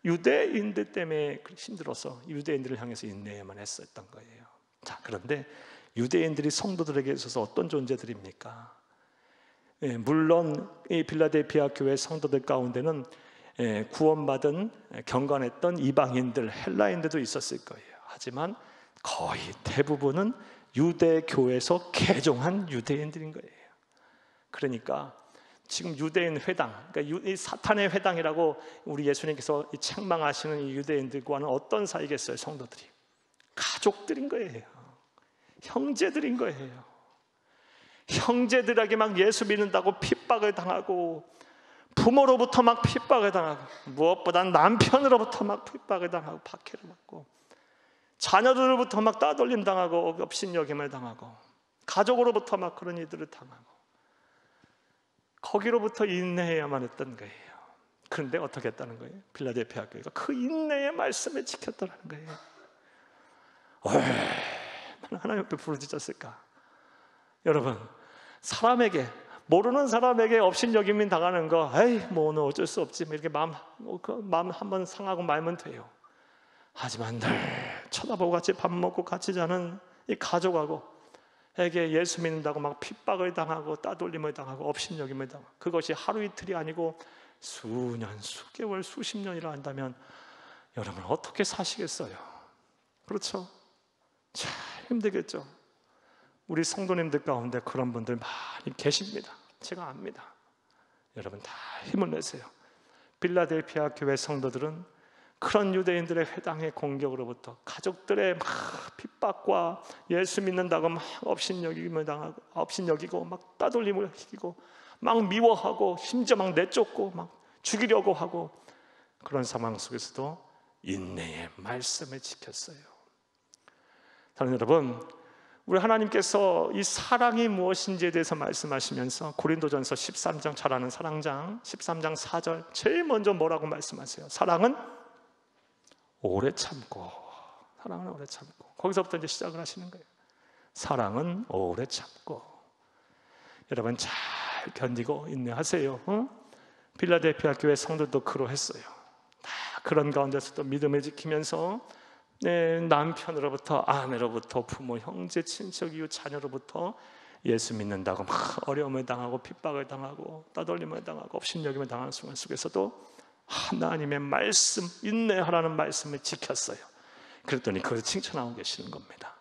유대인들 때문에 힘들어서 유대인들을 향해서 인내해야만 했었던 거예요. 자, 그런데 유대인들이 성도들에게 있어서 어떤 존재들입니까? 물론 이 필라델피아 교회 성도들 가운데는 구원받은 경건했던 이방인들, 헬라인들도 있었을 거예요. 하지만 거의 대부분은 유대교에서 개종한 유대인들인 거예요. 그러니까 지금 유대인 회당, 그러니까 이 사탄의 회당이라고 우리 예수님께서 책망하시는 이 유대인들과는 어떤 사이겠어요? 성도들이 가족들인 거예요. 형제들인 거예요. 형제들에게 막 예수 믿는다고 핍박을 당하고, 부모로부터 막 핍박을 당하고, 무엇보다 남편으로부터 막 핍박을 당하고 박해를 받고, 자녀들로부터 막 따돌림 당하고 업신여김을 당하고, 가족으로부터 막 그런 일들을 당하고, 거기로부터 인내해야만 했던 거예요. 그런데 어떻게 했다는 거예요? 필라델피아 교회가 그 인내의 말씀을 지켰다는 거예요. 얼마나 하나님 앞에 부르짖었을까? 여러분, 사람에게, 모르는 사람에게 업신여김을 당하는 거, 에이 뭐 오늘 어쩔 수 없지, 이렇게 마음 한번 상하고 말면 돼요. 하지만 늘 쳐다보고 같이 밥 먹고 같이 자는 이 가족하고 에게 예수 믿는다고 막 핍박을 당하고 따돌림을 당하고 업신여김을 당하고, 그것이 하루 이틀이 아니고 수년, 수개월, 수십 년이라 한다면 여러분 어떻게 사시겠어요? 그렇죠? 참 힘들겠죠? 우리 성도님들 가운데 그런 분들 많이 계십니다. 제가 압니다. 여러분 다 힘을 내세요. 필라델피아 교회 성도들은 그런 유대인들의 회당의 공격으로부터, 가족들의 막 핍박과 예수 믿는다고 막 업신여김을 당하고, 업신여기고 막 따돌림을 시키고 막 미워하고 심지어 막 내쫓고 막 죽이려고 하고, 그런 상황 속에서도 인내의 말씀을 지켰어요. 사랑하는 여러분, 우리 하나님께서 이 사랑이 무엇인지에 대해서 말씀하시면서 고린도전서 13장, 잘 아는 사랑장 13장 4절 제일 먼저 뭐라고 말씀하세요? 사랑은 오래 참고, 사랑은 오래 참고. 거기서부터 이제 시작을 하시는 거예요. 사랑은 오래 참고. 여러분 잘 견디고 인내하세요. 필라델피아 교회 성도도 그러했어요. 다 그런 가운데서도 믿음을 지키면서 남편으로부터, 아내로부터, 부모, 형제, 친척, 이웃, 자녀로부터 예수 믿는다고 막 어려움을 당하고 핍박을 당하고 따돌림을 당하고 업신여김을 당하는 순간 속에서도 하나님의 말씀, 인내하라는 말씀을 지켰어요. 그랬더니 그걸 칭찬하고 계시는 겁니다.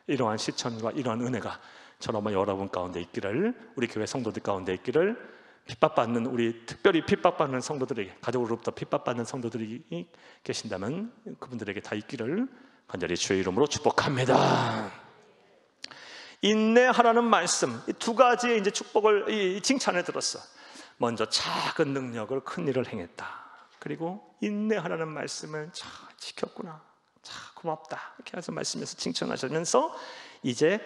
이러한 시천과 이러한 은혜가 저는 여러분 가운데 있기를, 우리 교회 성도들 가운데 있기를, 핍박받는, 우리 특별히 핍박받는 성도들에게, 가족으로부터 핍박받는 성도들이 계신다면 그분들에게 다 있기를 간절히 주의 이름으로 축복합니다. 인내하라는 말씀, 이 두 가지의 이제 축복을, 이 칭찬을 들었어. 먼저 작은 능력을 큰 일을 행했다. 그리고 인내하라는 말씀을 잘 지켰구나, 참 고맙다, 이렇게 해서 말씀에서 칭찬하시면서 이제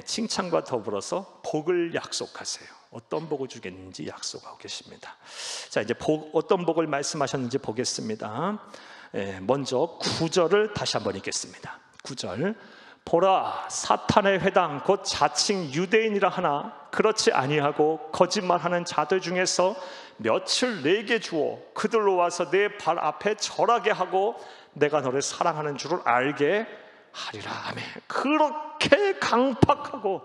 칭찬과 더불어서 복을 약속하세요. 어떤 복을 주겠는지 약속하고 계십니다. 자, 이제 어떤 복을 말씀하셨는지 보겠습니다. 먼저 9절을 다시 한번 읽겠습니다. 9절, 보라, 사탄의 회당 곧 자칭 유대인이라 하나 그렇지 아니하고 거짓말하는 자들 중에서 며칠 내게 주어 그들로 와서 내 발 앞에 절하게 하고 내가 너를 사랑하는 줄을 알게 하리라. 아멘. 그렇게 강팍하고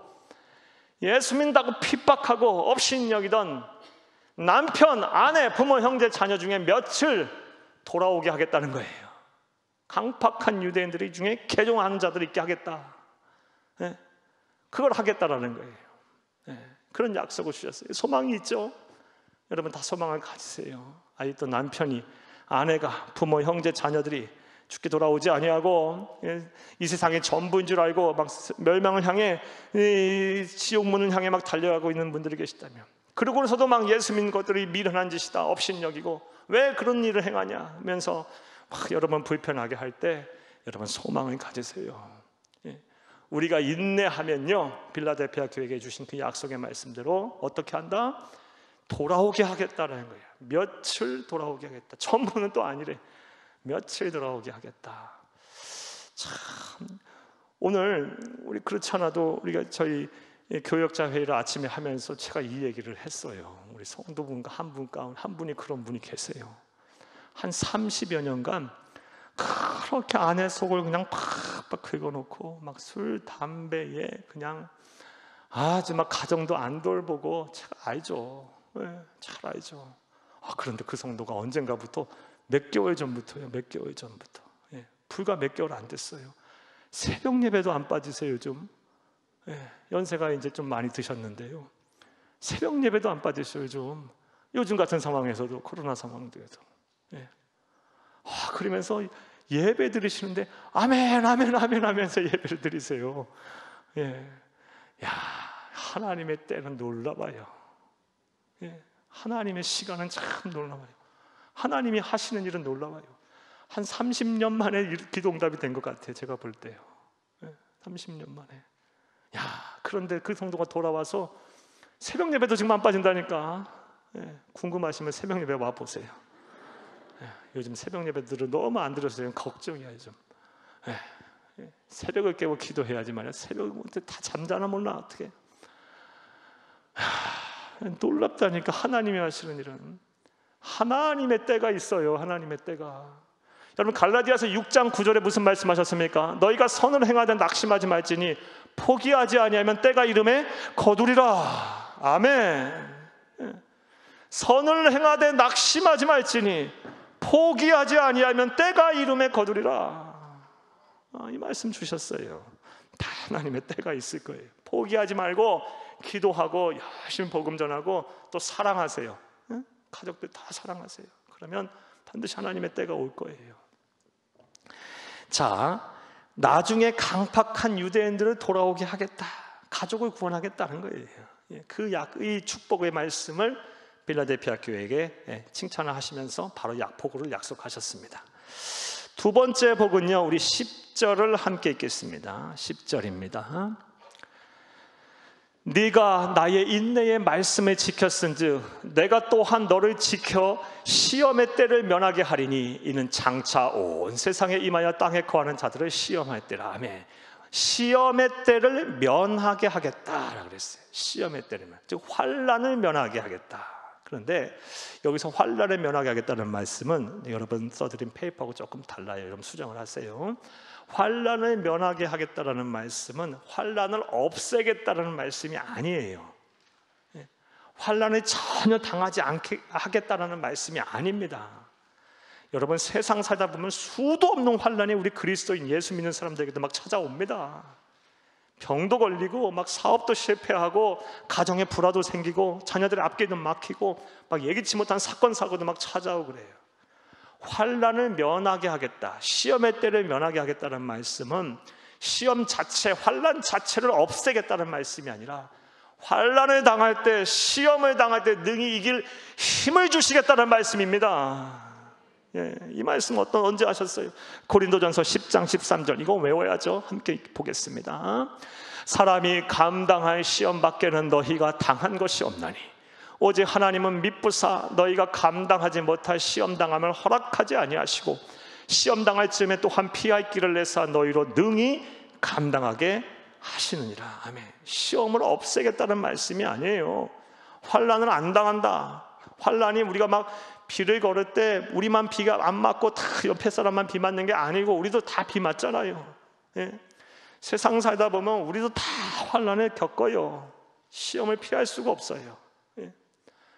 예수 믿는다고 핍박하고 업신여기던 남편, 아내, 부모, 형제, 자녀 중에 며칠 돌아오게 하겠다는 거예요. 강팍한 유대인들이 중에 개종하는 자들이 있게 하겠다. 그걸 하겠다라는 거예요. 그런 약속을 주셨어요. 소망이 있죠? 여러분 다 소망을 가지세요. 아직도 남편이, 아내가, 부모, 형제, 자녀들이 죽게 돌아오지 아니하고 이 세상의 전부인 줄 알고 막 멸망을 향해, 지옥문을 향해 막 달려가고 있는 분들이 계시다면, 그러고서도 막 예수 믿는 것들이 미련한 짓이다, 업신여기고 왜 그런 일을 행하냐 하면서 막 여러분 불편하게 할 때 여러분 소망을 가지세요. 우리가 인내하면요, 빌라델피아 교회에 주신 그 약속의 말씀대로 어떻게 한다? 돌아오게 하겠다라는 거예요. 며칠 돌아오게 하겠다. 전부는 또 아니래. 며칠 돌아오게 하겠다. 참, 오늘 우리 그렇지 않아도 우리가 저희 교역자 회의를 아침에 하면서 제가 이 얘기를 했어요. 우리 성도분과 한 분 가운데 한 분이 그런 분이 계세요. 한 30여 년간 그렇게 아내 속을 그냥 팍팍 긁어놓고 막 술, 담배에 그냥 아주 막 가정도 안 돌보고, 제가 알죠. 잘 알죠. 그런데 그 성도가 언젠가부터, 몇 개월 전부터요, 몇 개월 전부터, 불과 몇 개월 안 됐어요. 새벽 예배도 안 빠지세요. 요즘 연세가 이제 좀 많이 드셨는데요, 새벽 예배도 안 빠지셔요. 요즘 같은 상황에서도, 코로나 상황에도. 그러면서 예배 드리시는데 아멘 아멘 아멘 하면서 예배를 드리세요. 야, 하나님의 때는 놀라워요. 하나님의 시간은 참 놀라워요. 하나님이 하시는 일은 놀라워요. 한 30년 만에 기도 응답이 된 것 같아요, 제가 볼 때요. 30년 만에. 야, 그런데 그 성도가 돌아와서 새벽 예배도 지금 안 빠진다니까. 궁금하시면 새벽 예배 와 보세요. 요즘 새벽 예배들을 너무 안 들었어요. 걱정이야 요즘. 새벽을 깨고 기도해야지 말이야. 새벽에 다 잠자나 몰라 어떻게. 놀랍다니까. 하나님이 하시는 일은 하나님의 때가 있어요. 하나님의 때가. 여러분 갈라디아서 6장 9절에 무슨 말씀하셨습니까? 너희가 선을 행하되 낙심하지 말지니 포기하지 아니하면 때가 이름에 거두리라. 아멘. 선을 행하되 낙심하지 말지니 포기하지 아니하면 때가 이름에 거두리라. 이 말씀 주셨어요. 다 하나님의 때가 있을 거예요. 포기하지 말고 기도하고 열심히 복음 전하고 또 사랑하세요. 가족들 다 사랑하세요. 그러면 반드시 하나님의 때가 올 거예요. 자, 나중에 강팍한 유대인들을 돌아오게 하겠다, 가족을 구원하겠다는 거예요. 이 축복의 말씀을 빌라델피아 교회에게 칭찬을 하시면서 바로 약복을 약속하셨습니다. 두 번째 복은요, 우리 10절을 함께 읽겠습니다. 10절입니다. 네가 나의 인내의 말씀을 지켰은즉 내가 또한 너를 지켜 시험의 때를 면하게 하리니 이는 장차 온 세상에 임하여 땅에 거하는 자들을 시험할 때라. 아멘. 시험의 때를 면하게 하겠다라고 그랬어요. 시험의 때를 즉 환난을 면하게 하겠다. 그런데 여기서 환난을 면하게 하겠다는 말씀은 여러분 써드린 페이퍼하고 조금 달라요. 여러분 수정을 하세요. 환난을 면하게 하겠다라는 말씀은 환난을 없애겠다라는 말씀이 아니에요. 환난을 전혀 당하지 않게 하겠다라는 말씀이 아닙니다. 여러분 세상 살다 보면 수도 없는 환난이 우리 그리스도인 예수 믿는 사람들에게도 막 찾아옵니다. 병도 걸리고 막 사업도 실패하고 가정에 불화도 생기고 자녀들의 앞길도 막히고 막 예기치 못한 사건 사고도 막 찾아오고 그래요. 환난을 면하게 하겠다, 시험의 때를 면하게 하겠다는 말씀은 시험 자체, 환난 자체를 없애겠다는 말씀이 아니라 환난을 당할 때, 시험을 당할 때 능히 이길 힘을 주시겠다는 말씀입니다. 이 말씀 언제 하셨어요? 고린도전서 10장 13절 이거 외워야죠. 함께 보겠습니다. 사람이 감당할 시험 밖에는 너희가 당한 것이 없나니 오직 하나님은 미쁘사 너희가 감당하지 못할 시험당함을 허락하지 아니하시고 시험당할 즈음에 또한 피할 길을 내사 너희로 능히 감당하게 하시느니라. 아멘. 시험을 없애겠다는 말씀이 아니에요. 환난을 안 당한다. 환난이 우리가 막 비를 걸을 때 우리만 비가 안 맞고 다 옆에 사람만 비 맞는 게 아니고 우리도 다 비 맞잖아요. 예? 세상 살다 보면 우리도 다 환난을 겪어요. 시험을 피할 수가 없어요. 예?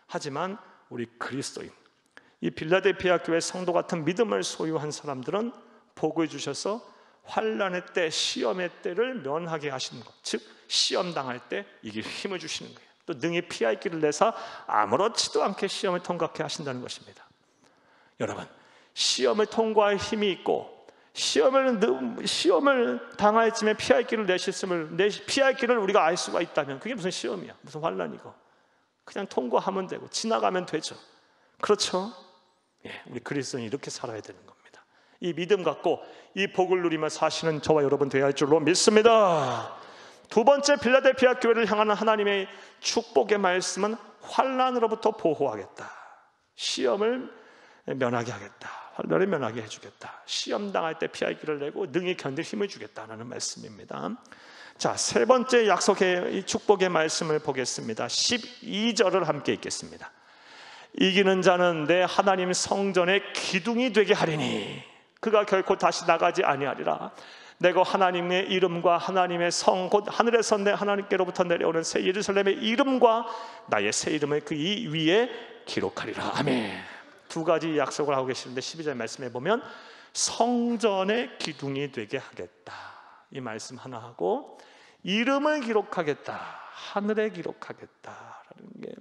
하지만 우리 그리스도인, 이 빌라델피아 교회 성도 같은 믿음을 소유한 사람들은 복을 주셔서 환난의 때, 시험의 때를 면하게 하시는 것, 즉 시험 당할 때 이길 힘을 주시는 거예요. 또 능히 피할 길을 내사 아무렇지도 않게 시험을 통과하게 하신다는 것입니다. 여러분, 시험을 통과할 힘이 있고 시험을 당할 쯤에 피할 길을 피할 길을 우리가 알 수가 있다면 그게 무슨 시험이야, 무슨 환난이고. 그냥 통과하면 되고 지나가면 되죠. 그렇죠? 예, 우리 그리스도인이 이렇게 살아야 되는 겁니다. 이 믿음 갖고 이 복을 누리며 사시는 저와 여러분 되어야 할 줄로 믿습니다. 두 번째, 빌라델피아 교회를 향하는 하나님의 축복의 말씀은 환난으로부터 보호하겠다. 시험을 면하게 하겠다. 환난을 면하게 해주겠다. 시험 당할 때 피할 길을 내고 능히 견딜 힘을 주겠다는 말씀입니다. 자, 세 번째 약속의 이 축복의 말씀을 보겠습니다. 12절을 함께 읽겠습니다. 이기는 자는 내 하나님 성전의 기둥이 되게 하리니 그가 결코 다시 나가지 아니하리라. 내가 하나님의 이름과 하나님의 성 곧 하늘에서 내 하나님께로부터 내려오는 새 예루살렘의 이름과 나의 새 이름을 그 이 위에 기록하리라. 아멘. 두 가지 약속을 하고 계시는데 12절 말씀에 보면 성전의 기둥이 되게 하겠다, 이 말씀 하나 하고 이름을 기록하겠다, 하늘에 기록하겠다라는 게,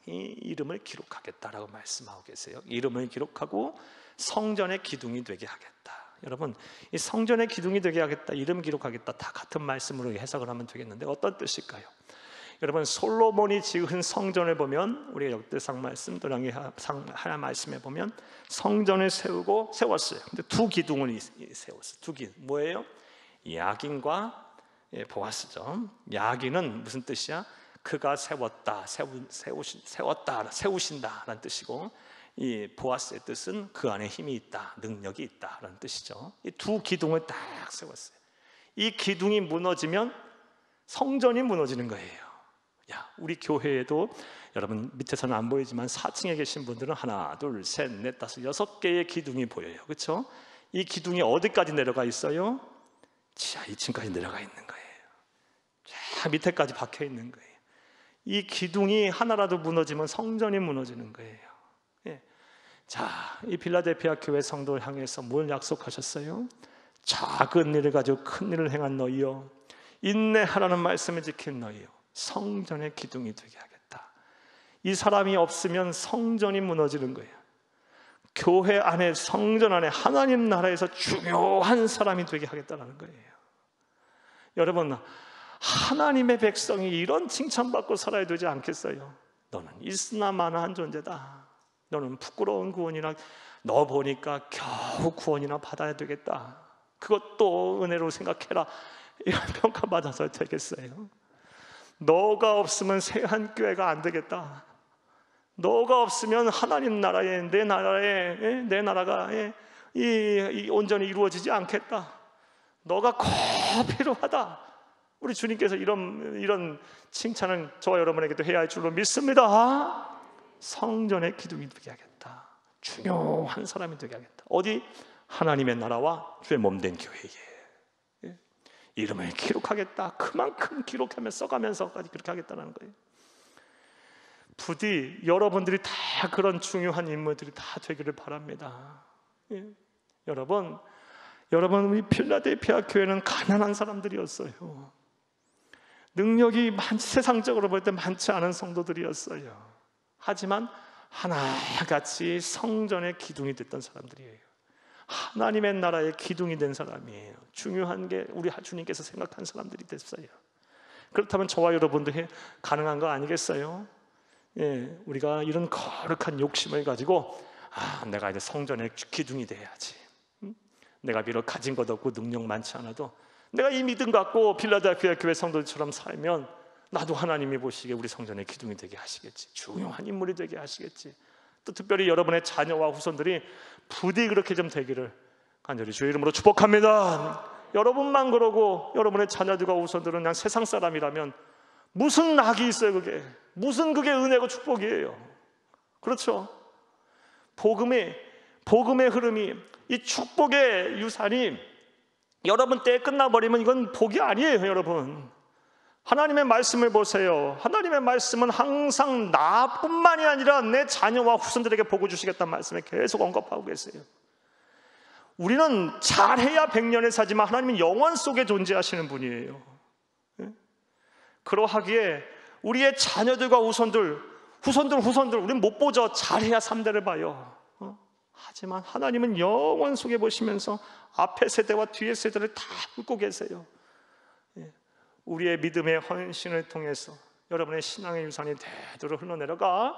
이 이름을 기록하겠다라고 말씀하고 계세요. 이름을 기록하고 성전의 기둥이 되게 하겠다. 여러분, 이 성전의 기둥이 되게 하겠다, 이름 기록하겠다 다 같은 말씀으로 해석을 하면 되겠는데 어떤 뜻일까요? 여러분, 솔로몬이 지은 성전을 보면 우리 역대상 말씀 도량기상 하나 말씀에 보면 성전을 세웠어요. 근데 두 기둥을 세웠어요. 두 기둥 뭐예요? 야긴과 보아스죠. 야긴은 무슨 뜻이야? 그가 세웠다, 세우신다라는 뜻이고, 이 보아스의 뜻은 그 안에 힘이 있다, 능력이 있다라는 뜻이죠. 이 두 기둥을 딱 세웠어요. 이 기둥이 무너지면 성전이 무너지는 거예요. 야, 우리 교회에도 여러분 밑에서는 안 보이지만 4층에 계신 분들은 하나, 둘, 셋, 넷, 다섯, 6개의 기둥이 보여요. 그렇죠? 이 기둥이 어디까지 내려가 있어요? 지하 2층까지 내려가 있는 거예요. 쫙 밑에까지 박혀 있는 거예요. 이 기둥이 하나라도 무너지면 성전이 무너지는 거예요. 예. 자, 이 빌라델피아 교회 성도를 향해서 뭘 약속하셨어요? 작은 일을 가지고 큰 일을 행한 너희여, 인내하라는 말씀을 지킨 너희여, 성전의 기둥이 되게 하겠다. 이 사람이 없으면 성전이 무너지는 거예요. 교회 안에, 성전 안에, 하나님 나라에서 중요한 사람이 되게 하겠다는 거예요. 여러분, 하나님의 백성이 이런 칭찬받고 살아야 되지 않겠어요? 너는 있으나 마나한 존재다. 너는 부끄러운 구원이나, 너 보니까 겨우 구원이나 받아야 되겠다, 그것도 은혜로 생각해라, 이런 평가받아서 되겠어요? 너가 없으면 새한교회가 안 되겠다. 너가 없으면 하나님 나라에, 내 나라가 온전히 이루어지지 않겠다. 너가 꼭 필요하다. 우리 주님께서 이런 칭찬은 저와 여러분에게도 해야 할 줄로 믿습니다. 성전의 기둥이 되게 하겠다. 중요한 사람이 되게 하겠다. 어디? 하나님의 나라와 주의 몸된 교회에 이름을 기록하겠다. 그만큼 기록하며 써가면서까지 그렇게 하겠다는 거예요. 부디 여러분들이 다 그런 중요한 인물들이 다 되기를 바랍니다. 예. 여러분, 우리 필라델피아 교회는 가난한 사람들이었어요. 능력이 세상적으로 볼 때 많지 않은 성도들이었어요. 하지만 하나같이 성전의 기둥이 됐던 사람들이에요. 하나님의 나라의 기둥이 된 사람이에요. 중요한 게 우리 주님께서 생각한 사람들이 됐어요. 그렇다면 저와 여러분도 가능한 거 아니겠어요? 예, 우리가 이런 거룩한 욕심을 가지고 내가 이제 성전의 기둥이 돼야지. 내가 비록 가진 것 없고 능력 많지 않아도 내가 이 믿음 갖고 필라델피아 교회 성도들처럼 살면 나도 하나님이 보시기에 우리 성전의 기둥이 되게 하시겠지. 중요한 인물이 되게 하시겠지. 또 특별히 여러분의 자녀와 후손들이 부디 그렇게 좀 되기를 간절히 주의 이름으로 축복합니다. 여러분만 그러고 여러분의 자녀들과 우선들은 그냥 세상 사람이라면 무슨 낙이 있어요? 그게 무슨 그게 은혜고 축복이에요? 그렇죠? 복음의 흐름이, 이 축복의 유산이 여러분 때에 끝나버리면 이건 복이 아니에요. 여러분, 하나님의 말씀을 보세요. 하나님의 말씀은 항상 나뿐만이 아니라 내 자녀와 후손들에게 복을 주시겠다는 말씀을 계속 언급하고 계세요. 우리는 잘해야 100년을 사지만 하나님은 영원 속에 존재하시는 분이에요. 그러하기에 우리의 자녀들과 후손들 우리는 못 보죠. 잘해야 3대를 봐요. 하지만 하나님은 영원 속에 보시면서 앞의 세대와 뒤의 세대를 다 훑고 계세요. 우리의 믿음의 헌신을 통해서 여러분의 신앙의 유산이 대대로 흘러내려가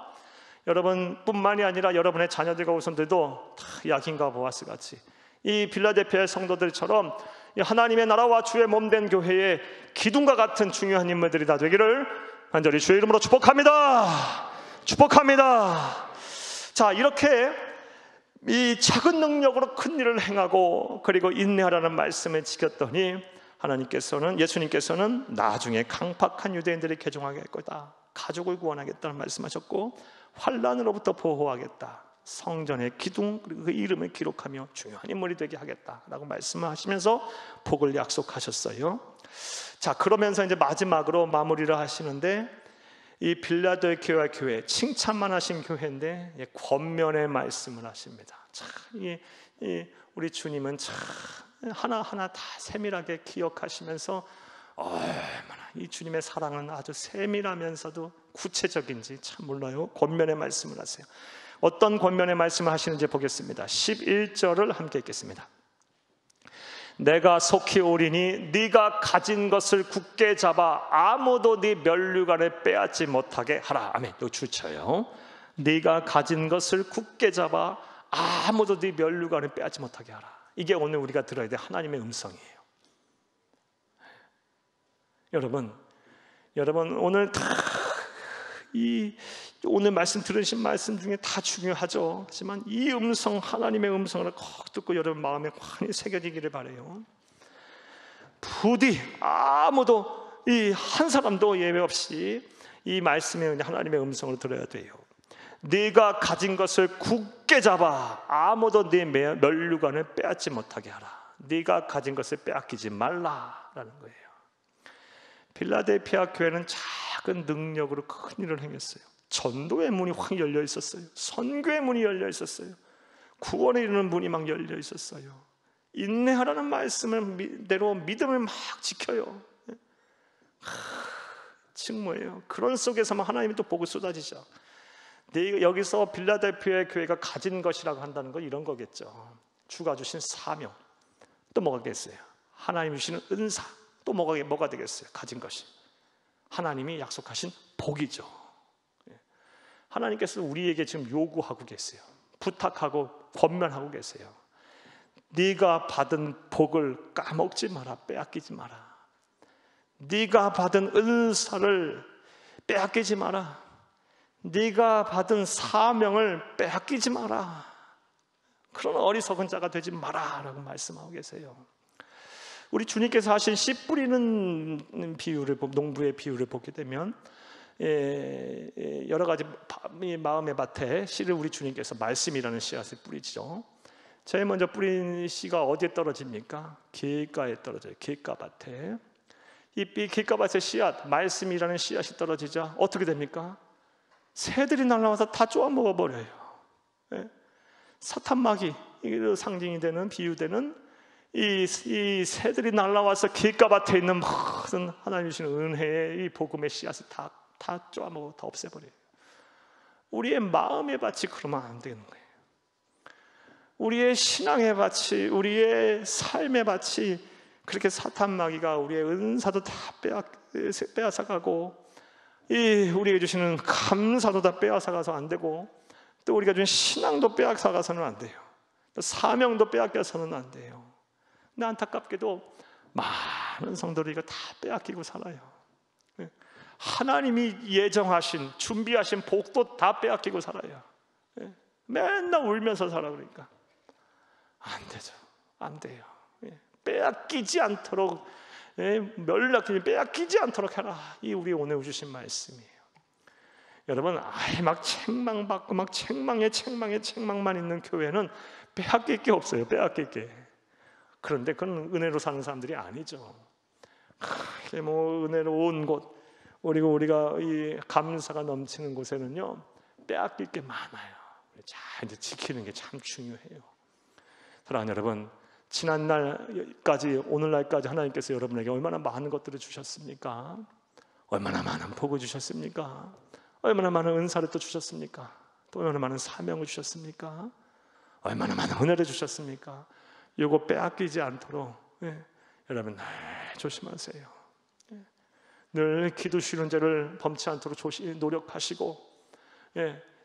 여러분뿐만이 아니라 여러분의 자녀들과 후손들도 다 야긴과 보아스 같이 이 빌라델피아의 성도들처럼 하나님의 나라와 주의 몸된 교회의 기둥과 같은 중요한 인물들이 다 되기를 간절히 주의 이름으로 축복합니다. 자, 이렇게 이 작은 능력으로 큰 일을 행하고 그리고 인내하라는 말씀을 지켰더니 예수님께서는 나중에 강팍한 유대인들이 개종하게 할 거다, 가족을 구원하겠다는 말씀하셨고 환난으로부터 보호하겠다, 성전의 기둥 그리고 그 이름을 기록하며 중요한 인물이 되게 하겠다라고 말씀을 하시면서 복을 약속하셨어요. 자, 그러면서 이제 마지막으로 마무리를 하시는데 이 빌라델피아 교회, 칭찬만 하신 교회인데 권면의 말씀을 하십니다. 참, 우리 주님은 참 하나하나 다 세밀하게 기억하시면서 얼마나 이 주님의 사랑은 아주 세밀하면서도 구체적인지 참 몰라요. 권면의 말씀을 하세요. 어떤 권면의 말씀을 하시는지 보겠습니다. 11절을 함께 읽겠습니다. 내가 속히 오리니 네가 가진 것을 굳게 잡아 아무도 네 면류관을 빼앗지 못하게 하라. 아멘. 이거 줄쳐요. 네가 가진 것을 굳게 잡아 아무도 네 면류관을 빼앗지 못하게 하라. 이게 오늘 우리가 들어야 될 하나님의 음성이에요. 여러분 오늘 오늘 말씀 들으신 말씀 중에 다 중요하죠. 하지만 이 음성, 하나님의 음성을 꼭 듣고 여러분 마음에 환히 새겨지기를 바라요. 부디 아무도 한 사람도 예외 없이 이 말씀의 하나님의 음성을 들어야 돼요. 네가 가진 것을 굳게 잡아 아무도 네 면류관을 빼앗지 못하게 하라. 네가 가진 것을 빼앗기지 말라라는 거예요. 빌라델피아 교회는 작은 능력으로 큰 일을 행했어요. 전도의 문이 확 열려 있었어요. 선교의 문이 열려 있었어요. 구원에 이르는 문이 막 열려 있었어요. 인내하라는 말씀대로 믿음을 막 지켜요. 뭐예요? 그런 속에서만 하나님이 또 복을 쏟아지죠. 여기서 빌라델피아의 교회가 가진 것이라고 한다는 건 이런 거겠죠. 주가 주신 사명, 또 뭐가겠어요? 하나님이 주시는 은사, 또 뭐가 되겠어요? 가진 것이 하나님이 약속하신 복이죠. 하나님께서 우리에게 지금 요구하고 계세요. 부탁하고 권면하고 계세요. 네가 받은 복을 까먹지 마라, 빼앗기지 마라. 네가 받은 은사를 빼앗기지 마라. 네가 받은 사명을 빼앗기지 마라. 그런 어리석은 자가 되지 마라 라고 말씀하고 계세요. 우리 주님께서 하신 씨 뿌리는 비유를, 농부의 비유를 보게 되면 여러 가지 마음의 밭에 씨를 우리 주님께서 말씀이라는 씨앗을 뿌리죠. 제일 먼저 뿌린 씨가 어디에 떨어집니까? 길가에 떨어져요. 길가밭에. 이 길가밭에 씨앗, 말씀이라는 씨앗이 떨어지자 어떻게 됩니까? 새들이 날아와서 다 쪼아 먹어버려요. 사탄마귀, 이게 상징이 되는, 비유되는 이 새들이 날아와서 길가밭에 있는 모든 하나님 주시는 은혜의 이 복음의 씨앗을 다 쪼아먹어, 다 없애버려요. 우리의 마음의 밭이 그러면 안 되는 거예요. 우리의 신앙의 밭이, 우리의 삶의 밭이 그렇게 사탄마귀가 우리의 은사도 다 빼앗아가고 우리에게 주시는 감사도 다 빼앗아가서 안 되고, 또 우리가 주신 신앙도 빼앗아가서는 안 돼요. 또 사명도 빼앗겨서는 안 돼요. 근데 안타깝게도 많은 성도들이 이거 다 빼앗기고 살아요. 하나님이 예정하신, 준비하신 복도 다 빼앗기고 살아요. 맨날 울면서 살아. 그러니까 안 되죠. 안 돼요. 빼앗기지 않도록, 멸락되지 빼앗기지 않도록 해라. 이 우리 오늘 주신 말씀이에요. 여러분, 막 책망받고 막 책망만 있는 교회는 빼앗길 게 없어요. 빼앗길 게. 그런데 그건 은혜로 사는 사람들이 아니죠. 뭐 은혜로운 곳, 그리고 우리가 이 감사가 넘치는 곳에는요, 빼앗길 게 많아요. 잘 이제 지키는 게 참 중요해요. 사랑하는 여러분, 지난날까지 오늘날까지 하나님께서 여러분에게 얼마나 많은 것들을 주셨습니까? 얼마나 많은 복을 주셨습니까? 얼마나 많은 은사를 또 주셨습니까? 또 얼마나 많은 사명을 주셨습니까? 얼마나 많은 은혜를 주셨습니까? 이거 빼앗기지 않도록 여러분 늘 조심하세요. 늘 기도 쉬는 죄를 범치 않도록 노력하시고,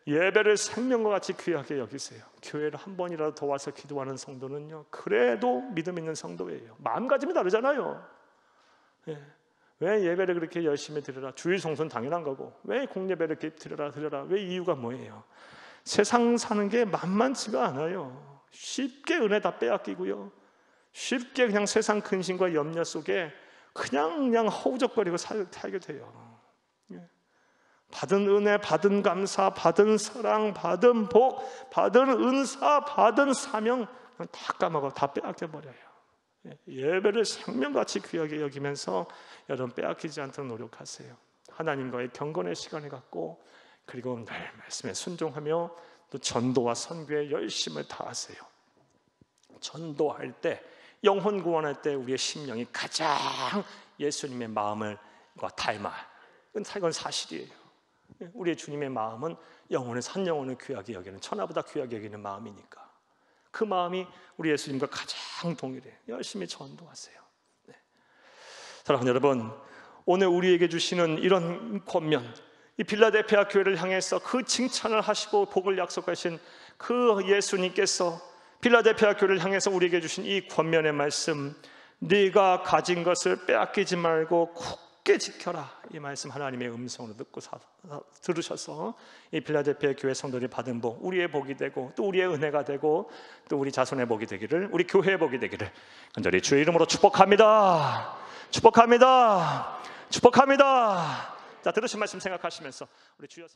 예배를 생명과 같이 귀하게 여기세요. 교회를 한 번이라도 더 와서 기도하는 성도는요, 그래도 믿음 있는 성도예요. 마음가짐이 다르잖아요. 왜 예배를 그렇게 열심히 드려라? 주일 성수는 당연한 거고, 왜 공예배를 이렇게 드려라? 왜 이유가 뭐예요? 세상 사는 게 만만치가 않아요. 쉽게 은혜 다 빼앗기고요, 쉽게 그냥 세상 근심과 염려 속에 그냥 허우적거리고 살게 돼요. 받은 은혜, 받은 감사, 받은 사랑, 받은 복, 받은 은사, 받은 사명 다 까먹어, 다 빼앗겨 버려요. 예배를 생명같이 귀하게 여기면서 여러분 빼앗기지 않도록 노력하세요. 하나님과의 경건의 시간을 갖고, 그리고 늘 말씀에 순종하며 또 전도와 선교에 열심을 다하세요. 전도할 때, 영혼 구원할 때 우리의 심령이 가장 예수님의 마음과 닮아. 이건 사실이에요. 우리의 주님의 마음은 산 영혼을 귀하게 여기는, 천하보다 귀하게 여기는 마음이니까 그 마음이 우리 예수님과 가장 동일해요. 열심히 전도하세요. 사랑하는 여러분, 오늘 우리에게 주시는 이런 권면, 이 빌라델피아 교회를 향해서 그 칭찬을 하시고 복을 약속하신 그 예수님께서 빌라델피아 교회를 향해서 우리에게 주신 이 권면의 말씀, 네가 가진 것을 빼앗기지 말고 굳게 지켜라, 이 말씀 하나님의 음성으로 듣고 들으셔서 이 빌라델피아 교회 성도들이 받은 복, 우리의 복이 되고 또 우리의 은혜가 되고 또 우리 자손의 복이 되기를, 우리 교회의 복이 되기를 간절히 주의 이름으로 축복합니다. 축복합니다. 축복합니다. 자, 들으신 말씀 생각하시면서 우리 주여